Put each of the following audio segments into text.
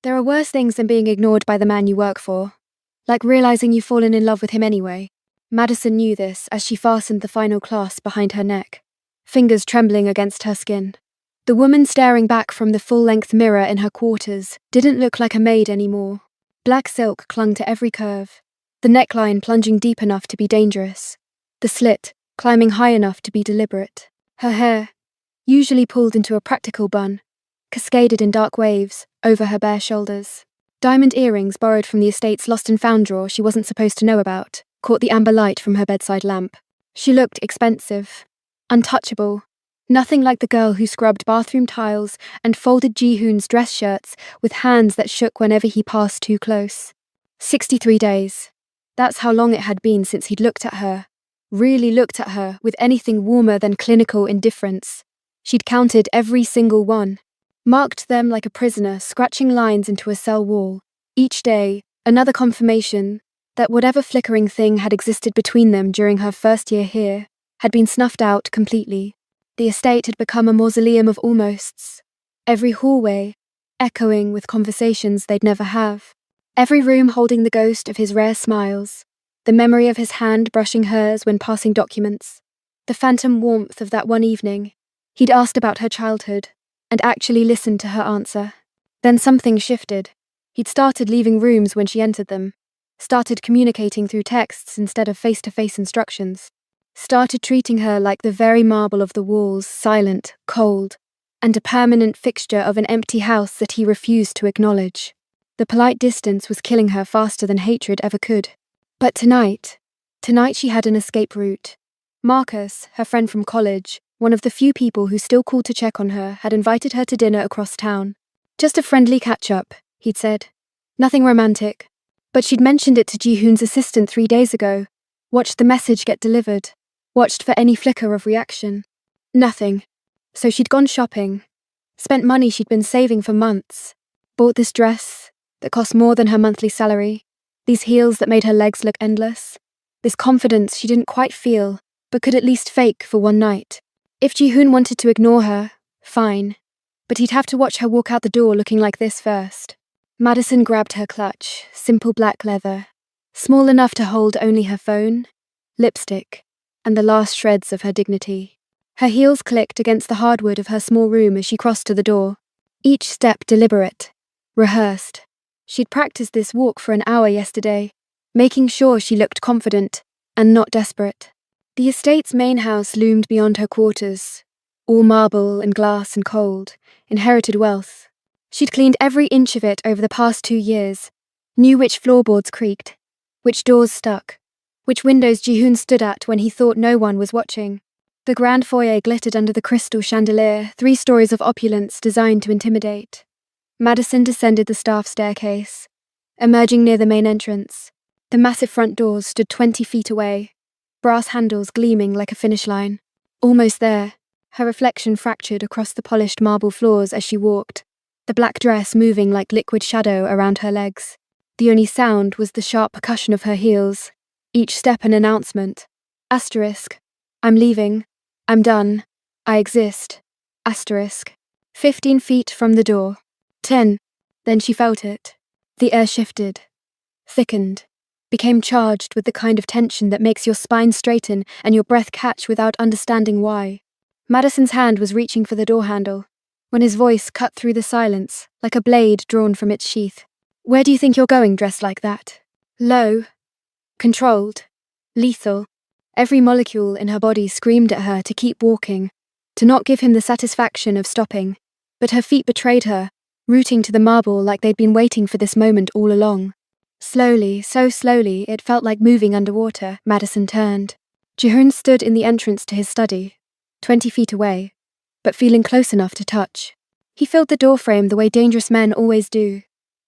There are worse things than being ignored by the man you work for. Like realizing you've fallen in love with him anyway. Madison knew this as she fastened the final clasp behind her neck, fingers trembling against her skin. The woman staring back from the full-length mirror in her quarters didn't look like a maid anymore. Black silk clung to every curve, the neckline plunging deep enough to be dangerous, the slit climbing high enough to be deliberate. Her hair, usually pulled into a practical bun, cascaded in dark waves over her bare shoulders. Diamond earrings borrowed from the estate's lost and found drawer she wasn't supposed to know about caught the amber light from her bedside lamp. She looked expensive, untouchable, nothing like the girl who scrubbed bathroom tiles and folded Ji-hoon's dress shirts with hands that shook whenever he passed too close. 63 days. That's how long it had been since he'd looked at her, really looked at her with anything warmer than clinical indifference. She'd counted every single one, marked them like a prisoner scratching lines into a cell wall. Each day, another confirmation that whatever flickering thing had existed between them during her first year here had been snuffed out completely. The estate had become a mausoleum of almosts, every hallway echoing with conversations they'd never have, every room holding the ghost of his rare smiles, the memory of his hand brushing hers when passing documents, the phantom warmth of that one evening he'd asked about her childhood and actually listened to her answer. Then something shifted. He'd started leaving rooms when she entered them, started communicating through texts instead of face-to-face instructions, started treating her like the very marble of the walls, silent, cold, and a permanent fixture of an empty house that he refused to acknowledge. The polite distance was killing her faster than hatred ever could. But tonight she had an escape route. Marcus, her friend from college, one of the few people who still called to check on her, had invited her to dinner across town. Just a friendly catch-up, he'd said. Nothing romantic. But she'd mentioned it to Ji-hoon's assistant 3 days ago, watched the message get delivered, watched for any flicker of reaction. Nothing. So she'd gone shopping, spent money she'd been saving for months, bought this dress that cost more than her monthly salary, these heels that made her legs look endless, this confidence she didn't quite feel, but could at least fake for one night. If Ji-hoon wanted to ignore her, fine, but he'd have to watch her walk out the door looking like this first. Madison grabbed her clutch, simple black leather, small enough to hold only her phone, lipstick, and the last shreds of her dignity. Her heels clicked against the hardwood of her small room as she crossed to the door, each step deliberate, rehearsed. She'd practiced this walk for an hour yesterday, making sure she looked confident and not desperate. The estate's main house loomed beyond her quarters, all marble and glass and cold, inherited wealth. She'd cleaned every inch of it over the past 2 years, knew which floorboards creaked, which doors stuck, which windows Ji-hoon stood at when he thought no one was watching. The grand foyer glittered under the crystal chandelier, 3 stories of opulence designed to intimidate. Madison descended the staff staircase, emerging near the main entrance. The massive front doors stood 20 feet away, brass handles gleaming like a finish line. Almost there, her reflection fractured across the polished marble floors as she walked, the black dress moving like liquid shadow around her legs. The only sound was the sharp percussion of her heels, each step an announcement. Asterisk. I'm leaving. I'm done. I exist. Asterisk. 15 feet from the door. 10. Then she felt it. The air shifted, thickened, became charged with the kind of tension that makes your spine straighten and your breath catch without understanding why. Madison's hand was reaching for the door handle, when his voice cut through the silence, like a blade drawn from its sheath. Where do you think you're going dressed like that? Low. Controlled. Lethal. Every molecule in her body screamed at her to keep walking, to not give him the satisfaction of stopping. But her feet betrayed her, rooting to the marble like they'd been waiting for this moment all along. Slowly, so slowly, it felt like moving underwater. Madison turned. Ji-hoon stood in the entrance to his study, 20 feet away, but feeling close enough to touch. He filled the doorframe the way dangerous men always do,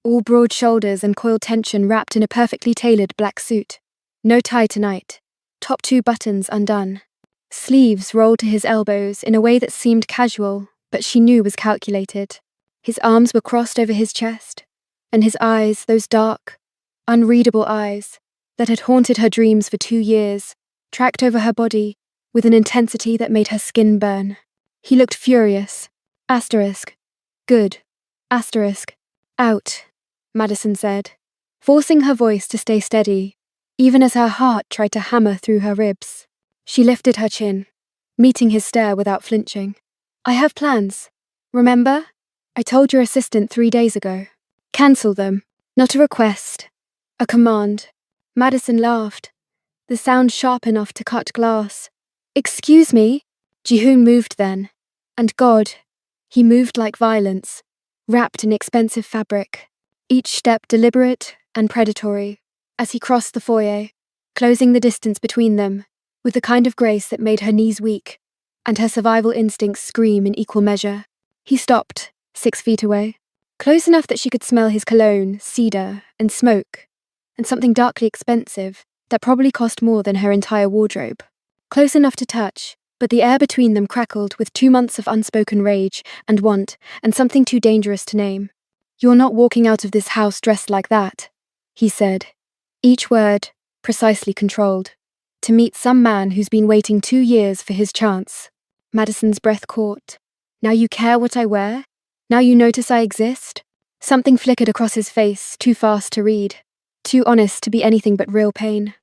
all broad shoulders and coiled tension wrapped in a perfectly tailored black suit. No tie tonight. Top 2 buttons undone. Sleeves rolled to his elbows in a way that seemed casual, but she knew was calculated. His arms were crossed over his chest, and his eyes, those dark, unreadable eyes that had haunted her dreams for 2 years, tracked over her body with an intensity that made her skin burn. He looked furious. Asterisk. Good. Asterisk. Out. Madison said, forcing her voice to stay steady, even as her heart tried to hammer through her ribs. She lifted her chin, meeting his stare without flinching. I have plans. Remember? I told your assistant 3 days ago. Cancel them. Not a request. A command. Madison laughed, the sound sharp enough to cut glass. Excuse me? Jihoon moved then. And God, he moved like violence, wrapped in expensive fabric, each step deliberate and predatory, as he crossed the foyer, closing the distance between them, with the kind of grace that made her knees weak, and her survival instincts scream in equal measure. He stopped, 6 feet away, close enough that she could smell his cologne, cedar, and smoke, and something darkly expensive that probably cost more than her entire wardrobe. Close enough to touch, but the air between them crackled with 2 months of unspoken rage and want and something too dangerous to name. You're not walking out of this house dressed like that, he said, each word precisely controlled, to meet some man who's been waiting 2 years for his chance. Madison's breath caught. Now you care what I wear? Now you notice I exist? Something flickered across his face, too fast to read, too honest to be anything but real pain.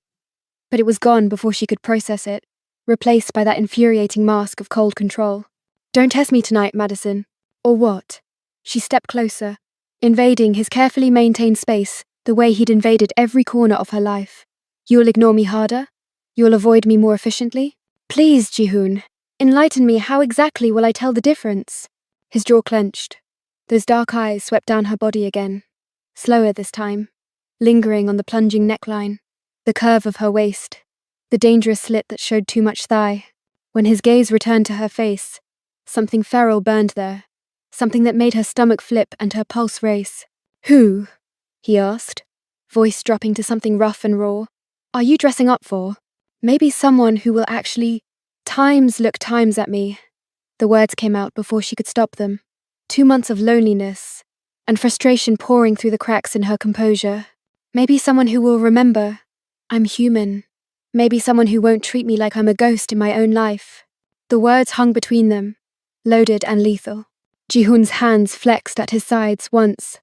But it was gone before she could process it, replaced by that infuriating mask of cold control. Don't test me tonight, Madison. Or what? She stepped closer, invading his carefully maintained space the way he'd invaded every corner of her life. You'll ignore me harder? You'll avoid me more efficiently? Please, Jihoon, enlighten me. How exactly will I tell the difference? His jaw clenched. Those dark eyes swept down her body again, slower this time, lingering on the plunging neckline, the curve of her waist, the dangerous slit that showed too much thigh. When his gaze returned to her face, something feral burned there, something that made her stomach flip and her pulse race. Who? He asked, voice dropping to something rough and raw. Are you dressing up for? Maybe someone who will actually look times at me. The words came out before she could stop them. 2 months of loneliness and frustration pouring through the cracks in her composure. Maybe someone who will remember I'm human. Maybe someone who won't treat me like I'm a ghost in my own life. The words hung between them, loaded and lethal. Jihoon's hands flexed at his sides once,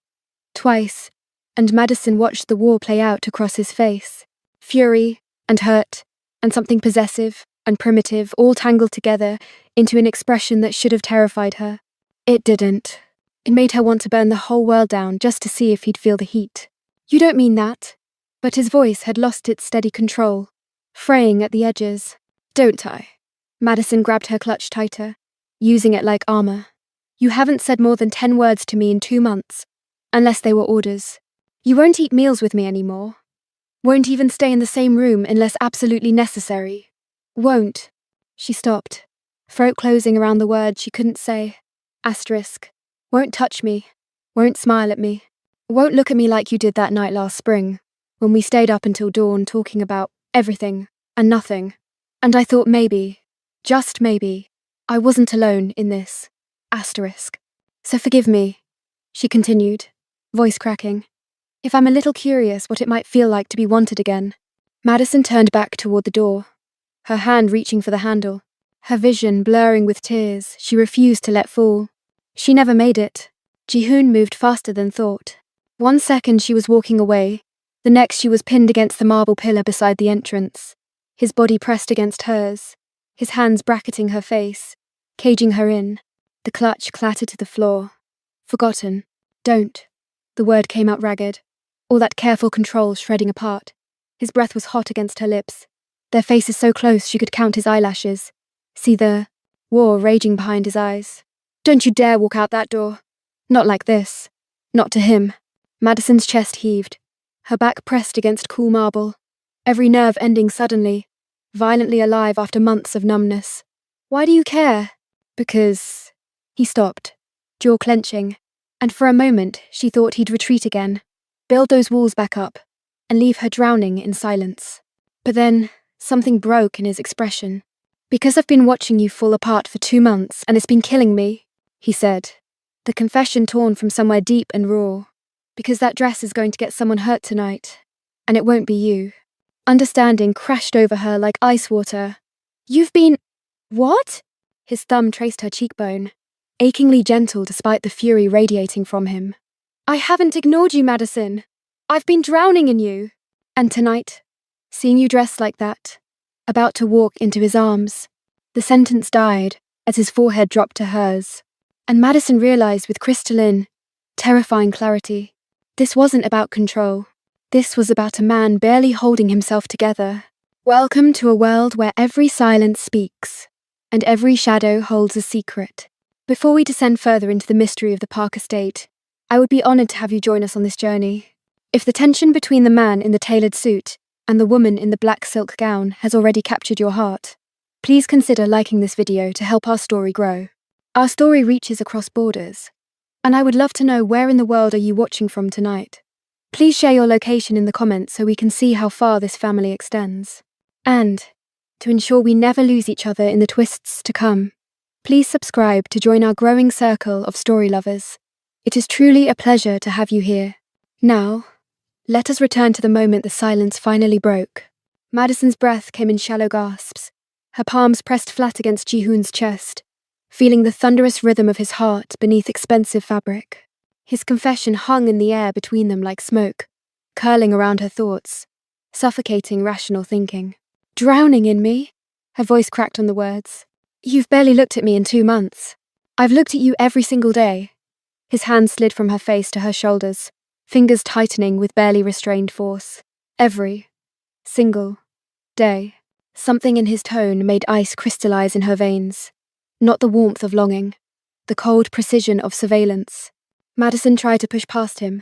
twice, and Madison watched the war play out across his face. Fury and hurt and something possessive and primitive all tangled together into an expression that should have terrified her. It didn't. It made her want to burn the whole world down just to see if he'd feel the heat. You don't mean that. But his voice had lost its steady control, fraying at the edges. Don't I? Madison grabbed her clutch tighter, using it like armor. You haven't said more than 10 words to me in 2 months, unless they were orders. You won't eat meals with me anymore. Won't even stay in the same room unless absolutely necessary. Won't. She stopped, throat closing around the word she couldn't say. Asterisk. Won't touch me. Won't smile at me. Won't look at me like you did that night last spring, when we stayed up until dawn talking about everything and nothing. And I thought maybe, just maybe, I wasn't alone in this. Asterisk. So forgive me, she continued, voice cracking, if I'm a little curious what it might feel like to be wanted again. Madison turned back toward the door, her hand reaching for the handle, her vision blurring with tears she refused to let fall. She never made it. Jihoon moved faster than thought. 1 second she was walking away, the next she was pinned against the marble pillar beside the entrance, his body pressed against hers, his hands bracketing her face, caging her in. The clutch clattered to the floor. Forgotten. Don't. The word came out ragged, all that careful control shredding apart. His breath was hot against her lips, their faces so close she could count his eyelashes, see the war raging behind his eyes. Don't you dare walk out that door. Not like this. Not to him. Madison's chest heaved, her back pressed against cool marble, every nerve ending suddenly, violently alive after months of numbness. Why do you care? Because... He stopped, jaw clenching, and for a moment she thought he'd retreat again, build those walls back up, and leave her drowning in silence. But then, something broke in his expression. Because I've been watching you fall apart for 2 months, and it's been killing me, he said, the confession torn from somewhere deep and raw. Because that dress is going to get someone hurt tonight, and it won't be you. Understanding crashed over her like ice water. You've been... What? His thumb traced her cheekbone, achingly gentle despite the fury radiating from him. I haven't ignored you, Madison. I've been drowning in you. And tonight, seeing you dressed like that, about to walk into his arms, the sentence died as his forehead dropped to hers. And Madison realized with crystalline, terrifying clarity, this wasn't about control. This was about a man barely holding himself together. Welcome to a world where every silence speaks, and every shadow holds a secret. Before we descend further into the mystery of the Park estate, I would be honored to have you join us on this journey. If the tension between the man in the tailored suit and the woman in the black silk gown has already captured your heart, please consider liking this video to help our story grow. Our story reaches across borders, and I would love to know where in the world are you watching from tonight. Please share your location in the comments so we can see how far this family extends. And, to ensure we never lose each other in the twists to come, please subscribe to join our growing circle of story lovers. It is truly a pleasure to have you here. Now, let us return to the moment the silence finally broke. Madison's breath came in shallow gasps, her palms pressed flat against Ji-hoon's chest, feeling the thunderous rhythm of his heart beneath expensive fabric. His confession hung in the air between them like smoke, curling around her thoughts, suffocating rational thinking. Drowning in me? Her voice cracked on the words. You've barely looked at me in 2 months. I've looked at you every single day. His hand slid from her face to her shoulders, fingers tightening with barely restrained force. Every single day. Something in his tone made ice crystallize in her veins. Not the warmth of longing, the cold precision of surveillance. Madison tried to push past him,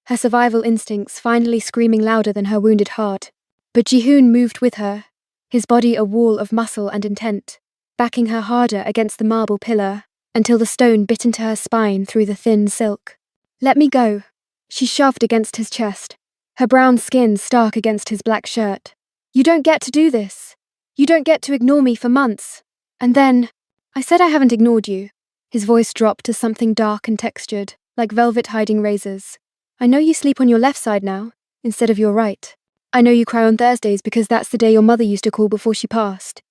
her survival instincts finally screaming louder than her wounded heart. But Ji-hoon moved with her, his body a wall of muscle and intent, backing her harder against the marble pillar until the stone bit into her spine through the thin silk. Let me go. She shoved against his chest, her brown skin stark against his black shirt. You don't get to do this. You don't get to ignore me for months. And then, I said I haven't ignored you. His voice dropped to something dark and textured, like velvet hiding razors. I know you sleep on your left side now, instead of your right. I know you cry on Thursdays because that's the day your mother used to call before she passed.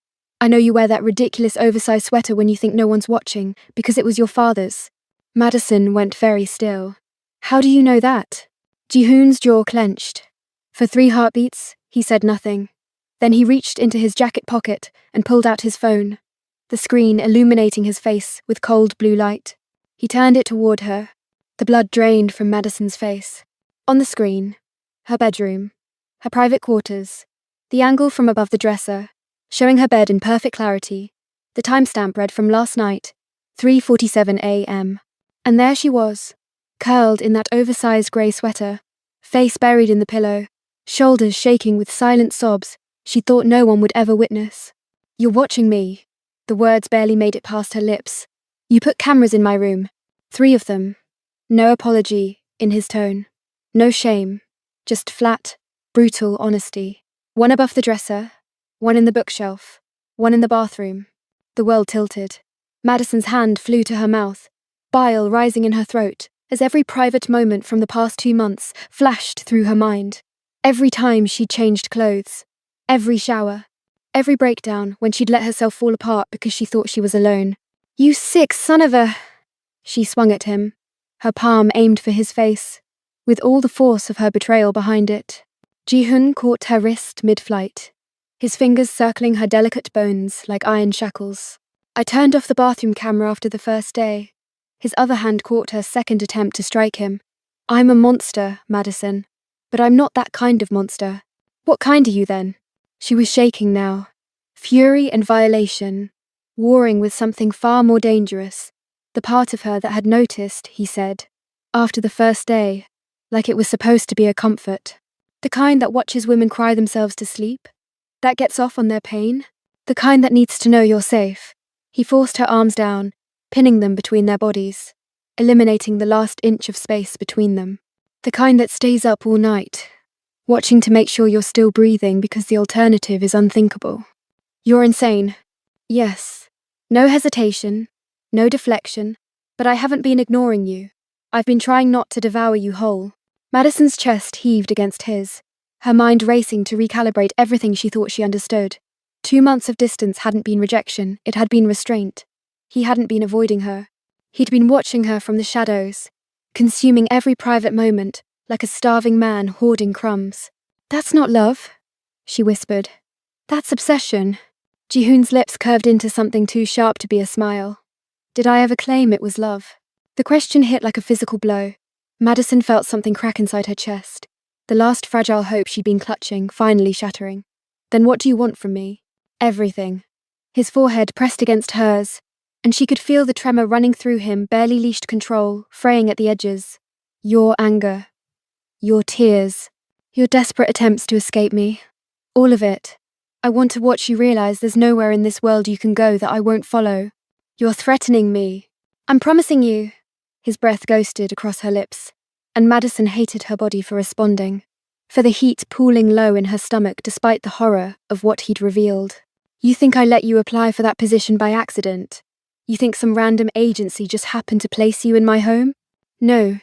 I know you wear that ridiculous oversized sweater when you think no one's watching, because it was your father's. Madison went very still. How do you know that? Ji-hoon's jaw clenched. For 3 heartbeats, he said nothing. Then he reached into his jacket pocket and pulled out his phone, the screen illuminating his face with cold blue light. He turned it toward her. The blood drained from Madison's face. On the screen, her bedroom, her private quarters, the angle from above the dresser, showing her bed in perfect clarity. The timestamp read from last night, 3:47 a.m. And there she was, curled in that oversized grey sweater, face buried in the pillow, shoulders shaking with silent sobs she thought no one would ever witness. You're watching me. The words barely made it past her lips. You put cameras in my room. 3 of them. No apology in his tone. No shame. Just flat, brutal honesty. 1 above the dresser, 1 in the bookshelf, 1 in the bathroom. The world tilted. Madison's hand flew to her mouth, bile rising in her throat as every private moment from the past 2 months flashed through her mind. Every time she'd changed clothes. Every shower. Every breakdown when she'd let herself fall apart because she thought she was alone. You sick son of a... She swung at him, her palm aimed for his face, with all the force of her betrayal behind it. Ji-hoon caught her wrist mid-flight, his fingers circling her delicate bones like iron shackles. I turned off the bathroom camera after the first day. His other hand caught her second attempt to strike him. I'm a monster, Madison. But I'm not that kind of monster. What kind are you then? She was shaking now. Fury and violation, warring with something far more dangerous. The part of her that had noticed, he said, after the first day, like it was supposed to be a comfort. The kind that watches women cry themselves to sleep, that gets off on their pain, the kind that needs to know you're safe. He forced her arms down, pinning them between their bodies, eliminating the last inch of space between them. The kind that stays up all night, watching to make sure you're still breathing because the alternative is unthinkable. You're insane. Yes. No hesitation, no deflection, but I haven't been ignoring you. I've been trying not to devour you whole. Madison's chest heaved against his, her mind racing to recalibrate everything she thought she understood. 2 months of distance hadn't been rejection, it had been restraint. He hadn't been avoiding her. He'd been watching her from the shadows, consuming every private moment, like a starving man hoarding crumbs. That's not love, she whispered. That's obsession. Jihoon's lips curved into something too sharp to be a smile. Did I ever claim it was love? The question hit like a physical blow. Madison felt something crack inside her chest. The last fragile hope she'd been clutching, finally shattering. Then what do you want from me? Everything. His forehead pressed against hers, and she could feel the tremor running through him, barely leashed control, fraying at the edges. Your anger. Your tears. Your desperate attempts to escape me. All of it. I want to watch you realize there's nowhere in this world you can go that I won't follow. You're threatening me. I'm promising you. His breath ghosted across her lips, and Madison hated her body for responding, for the heat pooling low in her stomach despite the horror of what he'd revealed. You think I let you apply for that position by accident? You think some random agency just happened to place you in my home? No.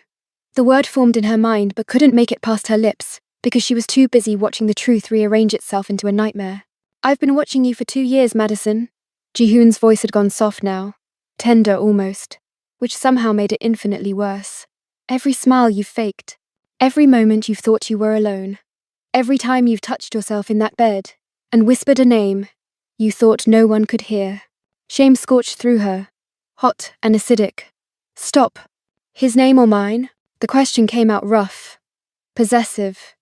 The word formed in her mind but couldn't make it past her lips because she was too busy watching the truth rearrange itself into a nightmare. I've been watching you for 2 years, Madison. Jihoon's voice had gone soft now, tender almost, which somehow made it infinitely worse. Every smile you've faked, every moment you've thought you were alone, every time you've touched yourself in that bed and whispered a name you thought no one could hear. Shame scorched through her, hot and acidic. Stop. His name or mine? The question came out rough, possessive,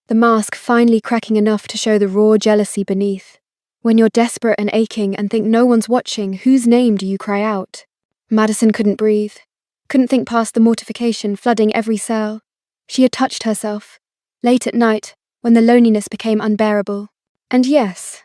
the mask finally cracking enough to show the raw jealousy beneath. When you're desperate and aching and think no one's watching, whose name do you cry out? Madison couldn't breathe, couldn't think past the mortification flooding every cell. She had touched herself, late at night, when the loneliness became unbearable. And yes,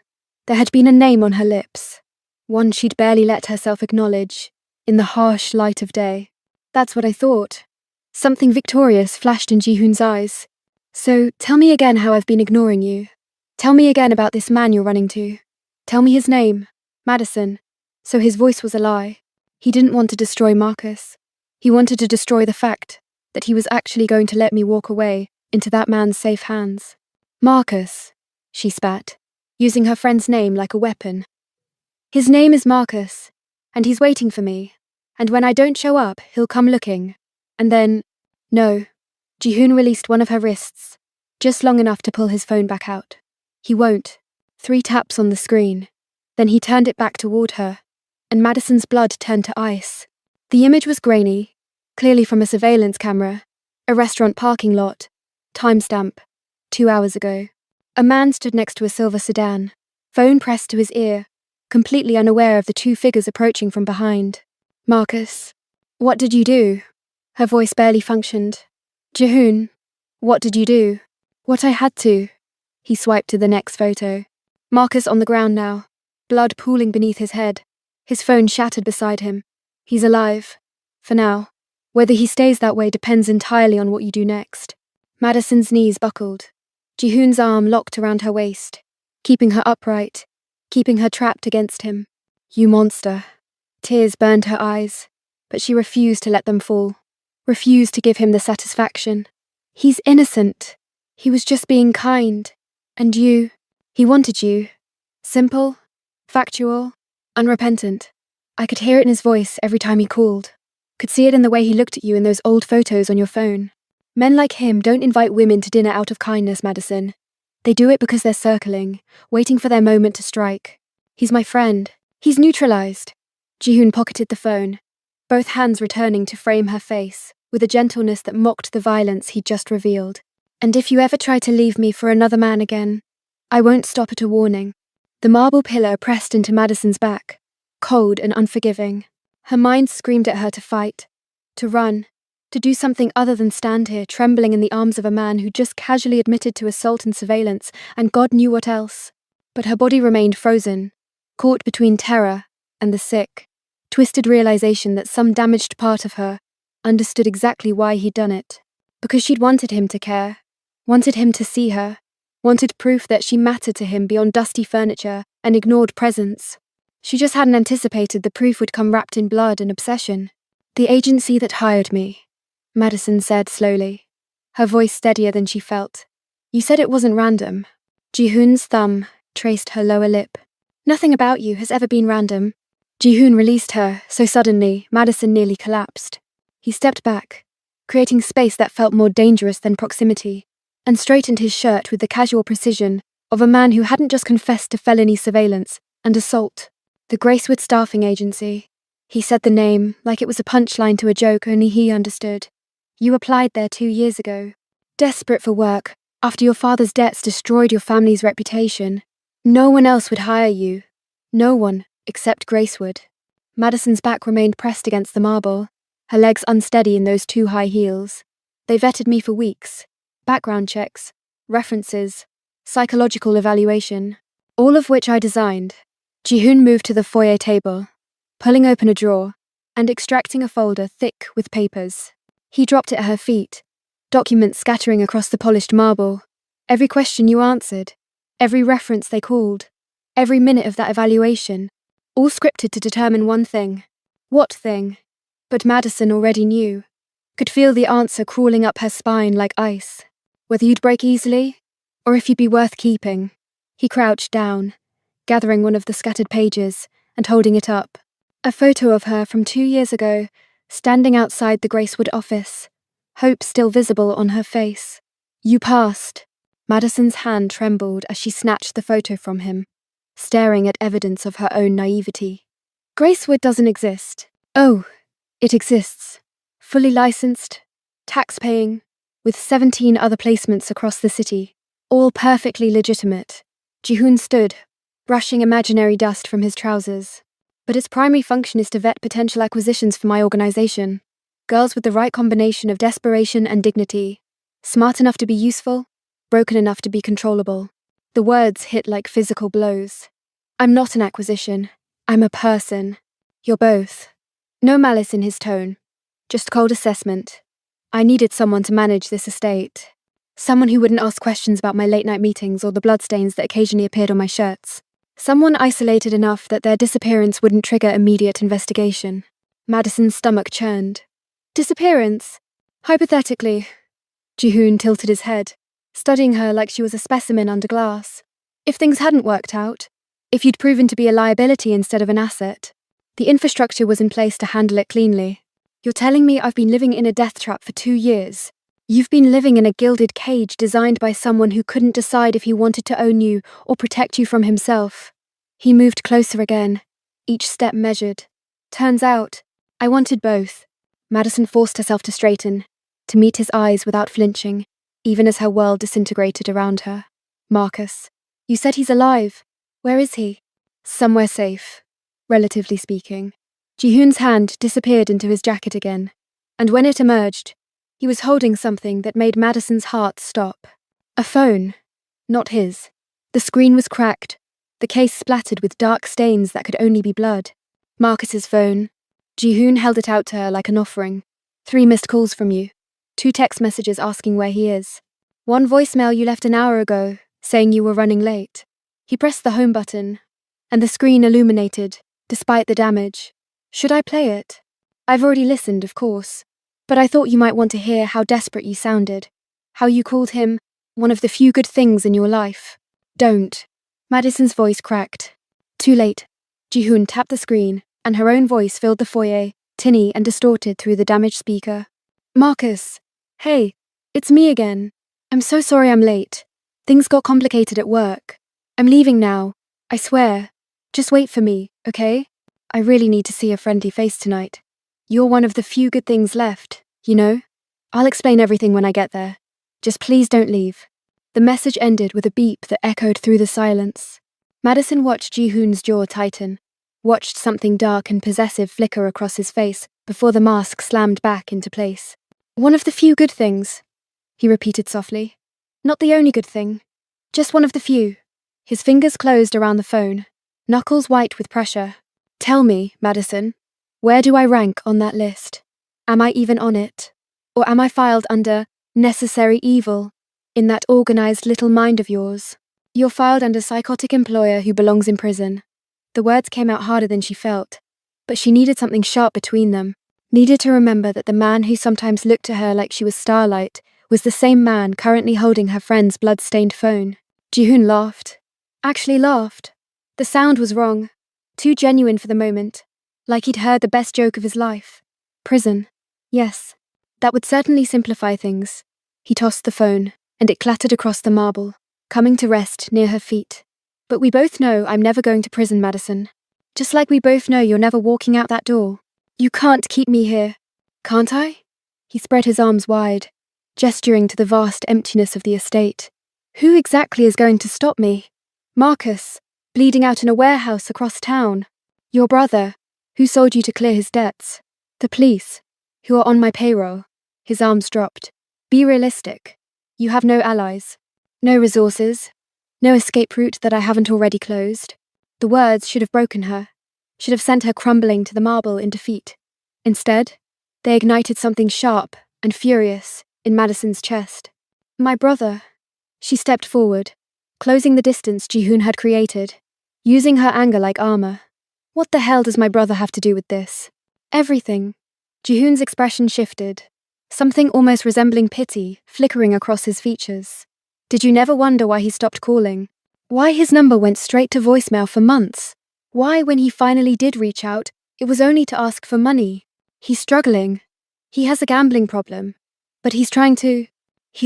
there had been a name on her lips, one she'd barely let herself acknowledge, in the harsh light of day. That's what I thought. Something victorious flashed in Jihoon's eyes. So, tell me again how I've been ignoring you. Tell me again about this man you're running to. Tell me his name, Madison. So his voice was a lie. He didn't want to destroy Marcus. He wanted to destroy the fact that he was actually going to let me walk away into that man's safe hands. Marcus, she spat, using her friend's name like a weapon. His name is Marcus, and he's waiting for me. And when I don't show up, he'll come looking. And then, no. Jihoon released one of her wrists, just long enough to pull his phone back out. He won't. 3 taps on the screen. Then he turned it back toward her, and Madison's blood turned to ice. The image was grainy, clearly from a surveillance camera, a restaurant parking lot, timestamp, 2 hours ago. A man stood next to a silver sedan, phone pressed to his ear, completely unaware of the 2 figures approaching from behind. Marcus, what did you do? Her voice barely functioned. Jihoon, what did you do? What I had to. He swiped to the next photo. Marcus on the ground now, blood pooling beneath his head, his phone shattered beside him. He's alive. For now. Whether he stays that way depends entirely on what you do next. Madison's knees buckled. Jihoon's arm locked around her waist, keeping her upright, keeping her trapped against him. You monster. Tears burned her eyes, but she refused to let them fall. Refused to give him the satisfaction. He's innocent. He was just being kind. And you, he wanted you. Simple, factual, unrepentant. I could hear it in his voice every time he called. Could see it in the way he looked at you in those old photos on your phone. Men like him don't invite women to dinner out of kindness, Madison. They do it because they're circling, waiting for their moment to strike. He's my friend. He's neutralized. Jihoon pocketed the phone, both hands returning to frame her face, with a gentleness that mocked the violence he'd just revealed. And if you ever try to leave me for another man again, I won't stop at a warning. The marble pillar pressed into Madison's back, cold and unforgiving. Her mind screamed at her to fight, to run, to do something other than stand here trembling in the arms of a man who just casually admitted to assault and surveillance, and God knew what else. But her body remained frozen, caught between terror and the sick, twisted realization that some damaged part of her understood exactly why he'd done it. Because she'd wanted him to care, wanted him to see her, wanted proof that she mattered to him beyond dusty furniture and ignored presence. She just hadn't anticipated the proof would come wrapped in blood and obsession. The agency that hired me, Madison said slowly, her voice steadier than she felt. You said it wasn't random. Jihoon's thumb traced her lower lip. Nothing about you has ever been random. Jihoon released her so suddenly Madison nearly collapsed. He stepped back, creating space that felt more dangerous than proximity, and straightened his shirt with the casual precision of a man who hadn't just confessed to felony surveillance and assault. The Gracewood Staffing Agency. He said the name like it was a punchline to a joke only he understood. You applied there 2 years ago. Desperate for work, after your father's debts destroyed your family's reputation. No one else would hire you. No one, except Gracewood. Madison's back remained pressed against the marble, her legs unsteady in those too high heels. They vetted me for weeks. Background checks, references, psychological evaluation, all of which I designed. Jihoon moved to the foyer table, pulling open a drawer and extracting a folder thick with papers. He dropped it at her feet, documents scattering across the polished marble. Every question you answered, every reference they called, every minute of that evaluation, all scripted to determine one thing. What thing? But Madison already knew, could feel the answer crawling up her spine like ice. Whether you'd break easily, or if you'd be worth keeping. He crouched down, gathering one of the scattered pages and holding it up. A photo of her from 2 years ago, standing outside the Gracewood office, hope still visible on her face. You passed. Madison's hand trembled as she snatched the photo from him, staring at evidence of her own naivety. Gracewood doesn't exist. Oh, it exists. Fully licensed, tax-paying, with 17 other placements across the city, all perfectly legitimate. Jihoon stood, brushing imaginary dust from his trousers. But its primary function is to vet potential acquisitions for my organization. Girls with the right combination of desperation and dignity. Smart enough to be useful, broken enough to be controllable. The words hit like physical blows. I'm not an acquisition. I'm a person. You're both. No malice in his tone. Just cold assessment. I needed someone to manage this estate. Someone who wouldn't ask questions about my late-night meetings or the bloodstains that occasionally appeared on my shirts. Someone isolated enough that their disappearance wouldn't trigger immediate investigation. Madison's stomach churned. Disappearance? Hypothetically. Jihoon tilted his head, studying her like she was a specimen under glass. If things hadn't worked out, if you'd proven to be a liability instead of an asset, the infrastructure was in place to handle it cleanly. You're telling me I've been living in a death trap for 2 years. You've been living in a gilded cage designed by someone who couldn't decide if he wanted to own you or protect you from himself. He moved closer again, each step measured. Turns out, I wanted both. Madison forced herself to straighten, to meet his eyes without flinching, even as her world disintegrated around her. Marcus. You said he's alive. Where is he? Somewhere safe, relatively speaking. Jihoon's hand disappeared into his jacket again, and when it emerged, he was holding something that made Madison's heart stop. A phone. Not his. The screen was cracked, the case splattered with dark stains that could only be blood. Marcus's phone. Jihoon held it out to her like an offering. 3 missed calls from you. 2 text messages asking where he is. 1 voicemail you left an hour ago, saying you were running late. He pressed the home button, and the screen illuminated, despite the damage. Should I play it? I've already listened, of course. But I thought you might want to hear how desperate you sounded. How you called him one of the few good things in your life. Don't. Madison's voice cracked. Too late. Jihoon tapped the screen, and her own voice filled the foyer, tinny and distorted through the damaged speaker. Marcus. Hey, it's me again. I'm so sorry I'm late. Things got complicated at work. I'm leaving now. I swear. Just wait for me, okay? I really need to see a friendly face tonight. You're one of the few good things left, you know? I'll explain everything when I get there. Just please don't leave. The message ended with a beep that echoed through the silence. Madison watched Jihoon's jaw tighten, watched something dark and possessive flicker across his face before the mask slammed back into place. One of the few good things, he repeated softly. Not the only good thing. Just one of the few. His fingers closed around the phone, knuckles white with pressure. Tell me, Madison. Where do I rank on that list? Am I even on it? Or am I filed under necessary evil in that organized little mind of yours? You're filed under psychotic employer who belongs in prison. The words came out harder than she felt, but she needed something sharp between them, needed to remember that the man who sometimes looked at her like she was starlight was the same man currently holding her friend's blood-stained phone. Jihoon laughed. Actually laughed. The sound was wrong, too genuine for the moment. Like he'd heard the best joke of his life. Prison. Yes. That would certainly simplify things. He tossed the phone, and it clattered across the marble, coming to rest near her feet. But we both know I'm never going to prison, Madison. Just like we both know you're never walking out that door. You can't keep me here. Can't I? He spread his arms wide, gesturing to the vast emptiness of the estate. Who exactly is going to stop me? Marcus, bleeding out in a warehouse across town. Your brother, who sold you to clear his debts. The police, who are on my payroll. His arms dropped. Be realistic. You have no allies. No resources. No escape route that I haven't already closed. The words should have broken her. Should have sent her crumbling to the marble in defeat. Instead, they ignited something sharp and furious in Madison's chest. My brother. She stepped forward, closing the distance Jihoon had created, using her anger like armor. What the hell does my brother have to do with this? Everything. Jihoon's expression shifted, something almost resembling pity flickering across his features. Did you never wonder why he stopped calling? Why his number went straight to voicemail for months? Why, when he finally did reach out, it was only to ask for money? He's struggling. He has a gambling problem. But he's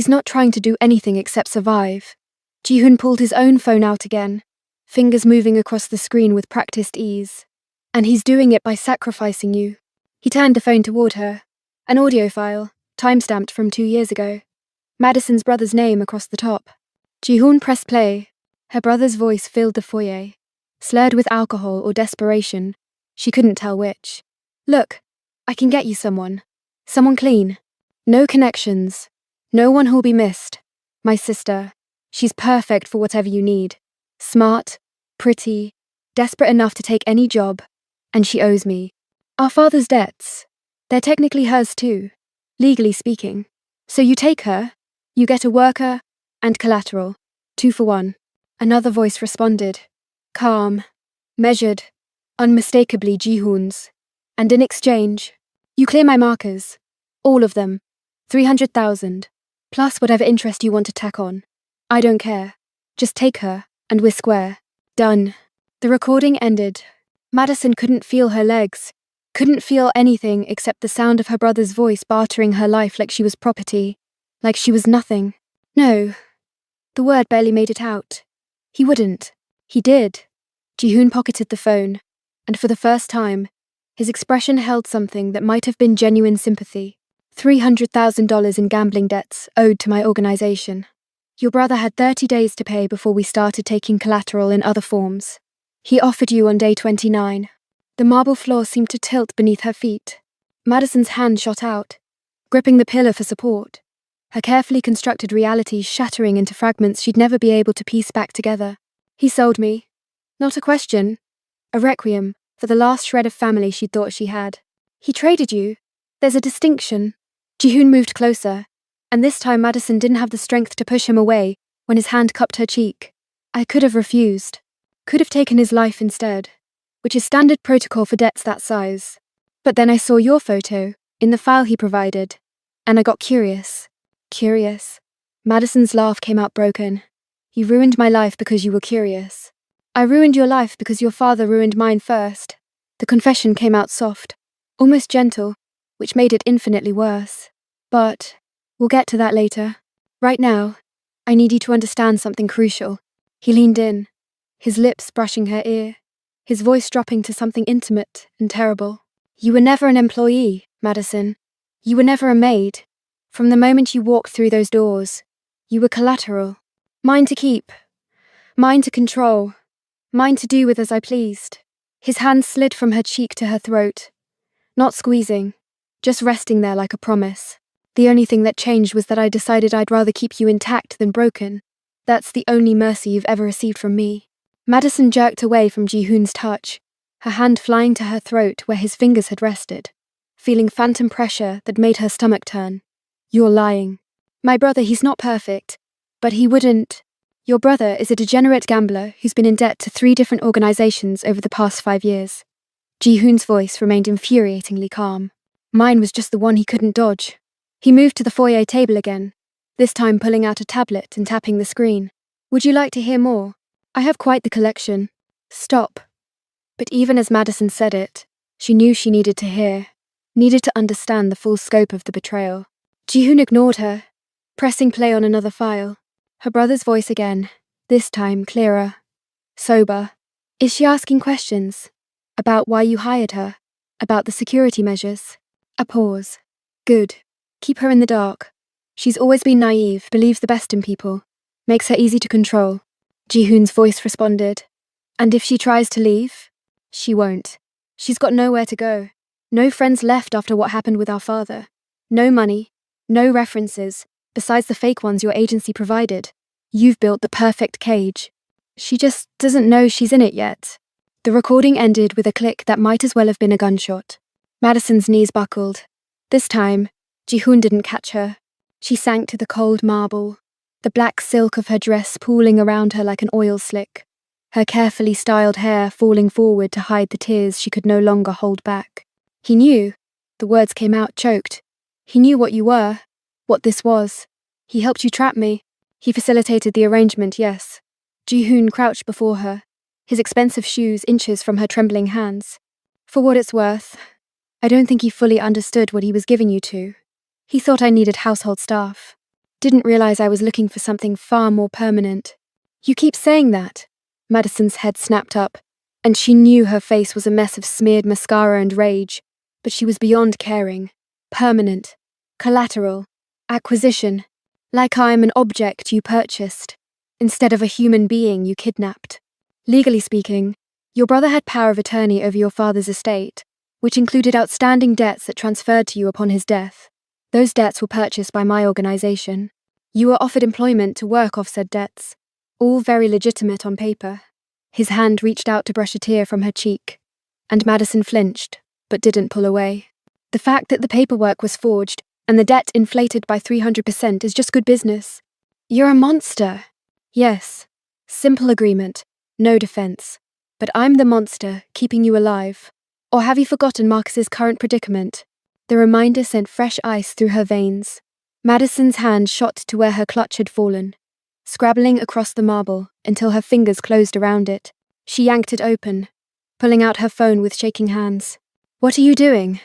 not trying to do anything except survive. Jihoon pulled his own phone out again, fingers moving across the screen with practiced ease. And he's doing it by sacrificing you. He turned the phone toward her. An audio file, timestamped from 2 years ago. Madison's brother's name across the top. Jihoon pressed play. Her brother's voice filled the foyer, slurred with alcohol or desperation. She couldn't tell which. Look, I can get you someone. Someone clean. No connections. No one who'll be missed. My sister. She's perfect for whatever you need. Smart, pretty, desperate enough to take any job. And she owes me. Our father's debts. They're technically hers too, legally speaking. So you take her, you get a worker, and collateral. 2 for 1. Another voice responded. Calm, measured, unmistakably Jihoon's. And in exchange, you clear my markers. All of them. 300,000. Plus whatever interest you want to tack on. I don't care. Just take her, and we're square. Done. The recording ended. Madison couldn't feel her legs. Couldn't feel anything except the sound of her brother's voice bartering her life like she was property. Like she was nothing. No. The word barely made it out. He wouldn't. He did. Jihoon pocketed the phone, and for the first time, his expression held something that might have been genuine sympathy. $300,000 in gambling debts owed to my organization. Your brother had 30 days to pay before we started taking collateral in other forms. He offered you on day 29. The marble floor seemed to tilt beneath her feet. Madison's hand shot out, gripping the pillar for support, her carefully constructed reality shattering into fragments she'd never be able to piece back together. He sold me. Not a question. A requiem for the last shred of family she'd thought she had. He traded you. There's a distinction. Jihoon moved closer, and this time Madison didn't have the strength to push him away when his hand cupped her cheek. I could have refused. Could have taken his life instead, which is standard protocol for debts that size. But then I saw your photo, in the file he provided, and I got curious. Curious. Madison's laugh came out broken. You ruined my life because you were curious. I ruined your life because your father ruined mine first. The confession came out soft, almost gentle, which made it infinitely worse. But we'll get to that later. Right now, I need you to understand something crucial. He leaned in, his lips brushing her ear, his voice dropping to something intimate and terrible. You were never an employee, Madison. You were never a maid. From the moment you walked through those doors, you were collateral. Mine to keep. Mine to control. Mine to do with as I pleased. His hand slid from her cheek to her throat. Not squeezing, just resting there like a promise. The only thing that changed was that I decided I'd rather keep you intact than broken. That's the only mercy you've ever received from me. Madison jerked away from Jihoon's touch, her hand flying to her throat where his fingers had rested, feeling phantom pressure that made her stomach turn. You're lying. My brother, he's not perfect, but he wouldn't. Your brother is a degenerate gambler who's been in debt to 3 different organizations over the past 5 years. Jihoon's voice remained infuriatingly calm. Mine was just the one he couldn't dodge. He moved to the foyer table again, this time pulling out a tablet and tapping the screen. Would you like to hear more? I have quite the collection. Stop. But even as Madison said it, she knew she needed to hear. needed to understand the full scope of the betrayal. Ji-hoon ignored her, pressing play on another file. Her brother's voice again, this time clearer, sober. Is she asking questions? About why you hired her? About the security measures? A pause. Good. Keep her in the dark. She's always been naive, believes the best in people. Makes her easy to control. Ji-hoon's voice responded. And if she tries to leave? She won't. She's got nowhere to go. No friends left after what happened with our father. No money. No references, besides the fake ones your agency provided. You've built the perfect cage. She just doesn't know she's in it yet. The recording ended with a click that might as well have been a gunshot. Madison's knees buckled. This time, Ji-hoon didn't catch her. She sank to the cold marble, the black silk of her dress pooling around her like an oil slick, her carefully styled hair falling forward to hide the tears she could no longer hold back. He knew. The words came out choked. He knew what you were, what this was. He helped you trap me. He facilitated the arrangement, yes. Ji-hoon crouched before her, his expensive shoes inches from her trembling hands. For what it's worth, I don't think he fully understood what he was giving you to. He thought I needed household staff. Didn't realize I was looking for something far more permanent. You keep saying that. Madison's head snapped up, and she knew her face was a mess of smeared mascara and rage, but she was beyond caring. Permanent. Collateral. Acquisition. Like I'm an object you purchased, instead of a human being you kidnapped. Legally speaking, your brother had power of attorney over your father's estate, which included outstanding debts that transferred to you upon his death. Those debts were purchased by my organization. You were offered employment to work off said debts. All very legitimate on paper. His hand reached out to brush a tear from her cheek, and Madison flinched, but didn't pull away. The fact that the paperwork was forged and the debt inflated by 300% is just good business. You're a monster. Yes. Simple agreement. No defense. But I'm the monster keeping you alive. Or have you forgotten Marcus's current predicament? The reminder sent fresh ice through her veins. Madison's hand shot to where her clutch had fallen, scrabbling across the marble until her fingers closed around it. She yanked it open, pulling out her phone with shaking hands. What are you doing?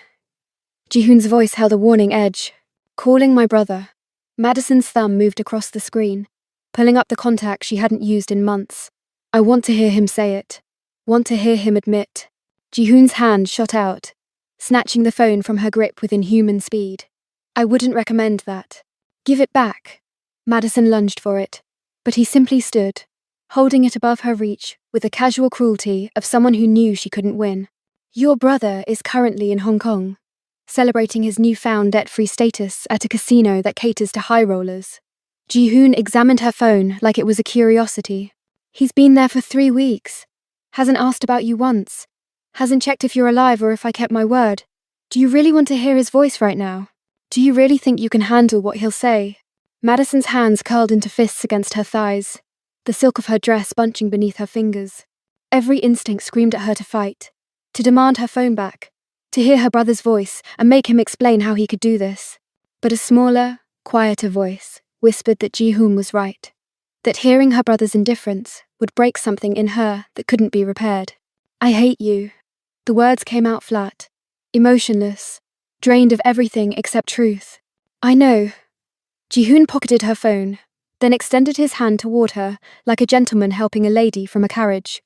Ji-hoon's voice held a warning edge. Calling my brother. Madison's thumb moved across the screen, pulling up the contact she hadn't used in months. I want to hear him say it. Want to hear him admit. Ji-hoon's hand shot out, snatching the phone from her grip with inhuman speed. I wouldn't recommend that. Give it back. Madison lunged for it, but he simply stood, holding it above her reach with the casual cruelty of someone who knew she couldn't win. Your brother is currently in Hong Kong, celebrating his newfound debt-free status at a casino that caters to high rollers. Ji-hoon examined her phone like it was a curiosity. He's been there for 3 weeks. Hasn't asked about you once. Hasn't checked if you're alive or if I kept my word. Do you really want to hear his voice right now? Do you really think you can handle what he'll say? Madison's hands curled into fists against her thighs, the silk of her dress bunching beneath her fingers. Every instinct screamed at her to fight, to demand her phone back, to hear her brother's voice and make him explain how he could do this. But a smaller, quieter voice whispered that Ji-hoon was right, that hearing her brother's indifference would break something in her that couldn't be repaired. I hate you. The words came out flat, emotionless, drained of everything except truth. I know. Ji-hoon pocketed her phone, then extended his hand toward her like a gentleman helping a lady from a carriage.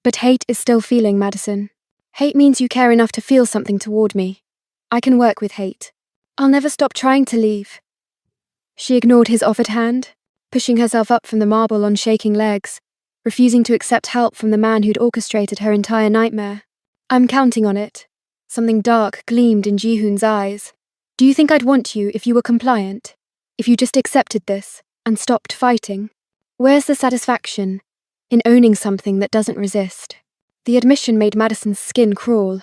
But hate is still feeling, Madison. Hate means you care enough to feel something toward me. I can work with hate. I'll never stop trying to leave. She ignored his offered hand, pushing herself up from the marble on shaking legs, refusing to accept help from the man who'd orchestrated her entire nightmare. I'm counting on it. Something dark gleamed in Ji-hoon's eyes. Do you think I'd want you if you were compliant? If you just accepted this and stopped fighting? Where's the satisfaction in owning something that doesn't resist? The admission made Madison's skin crawl.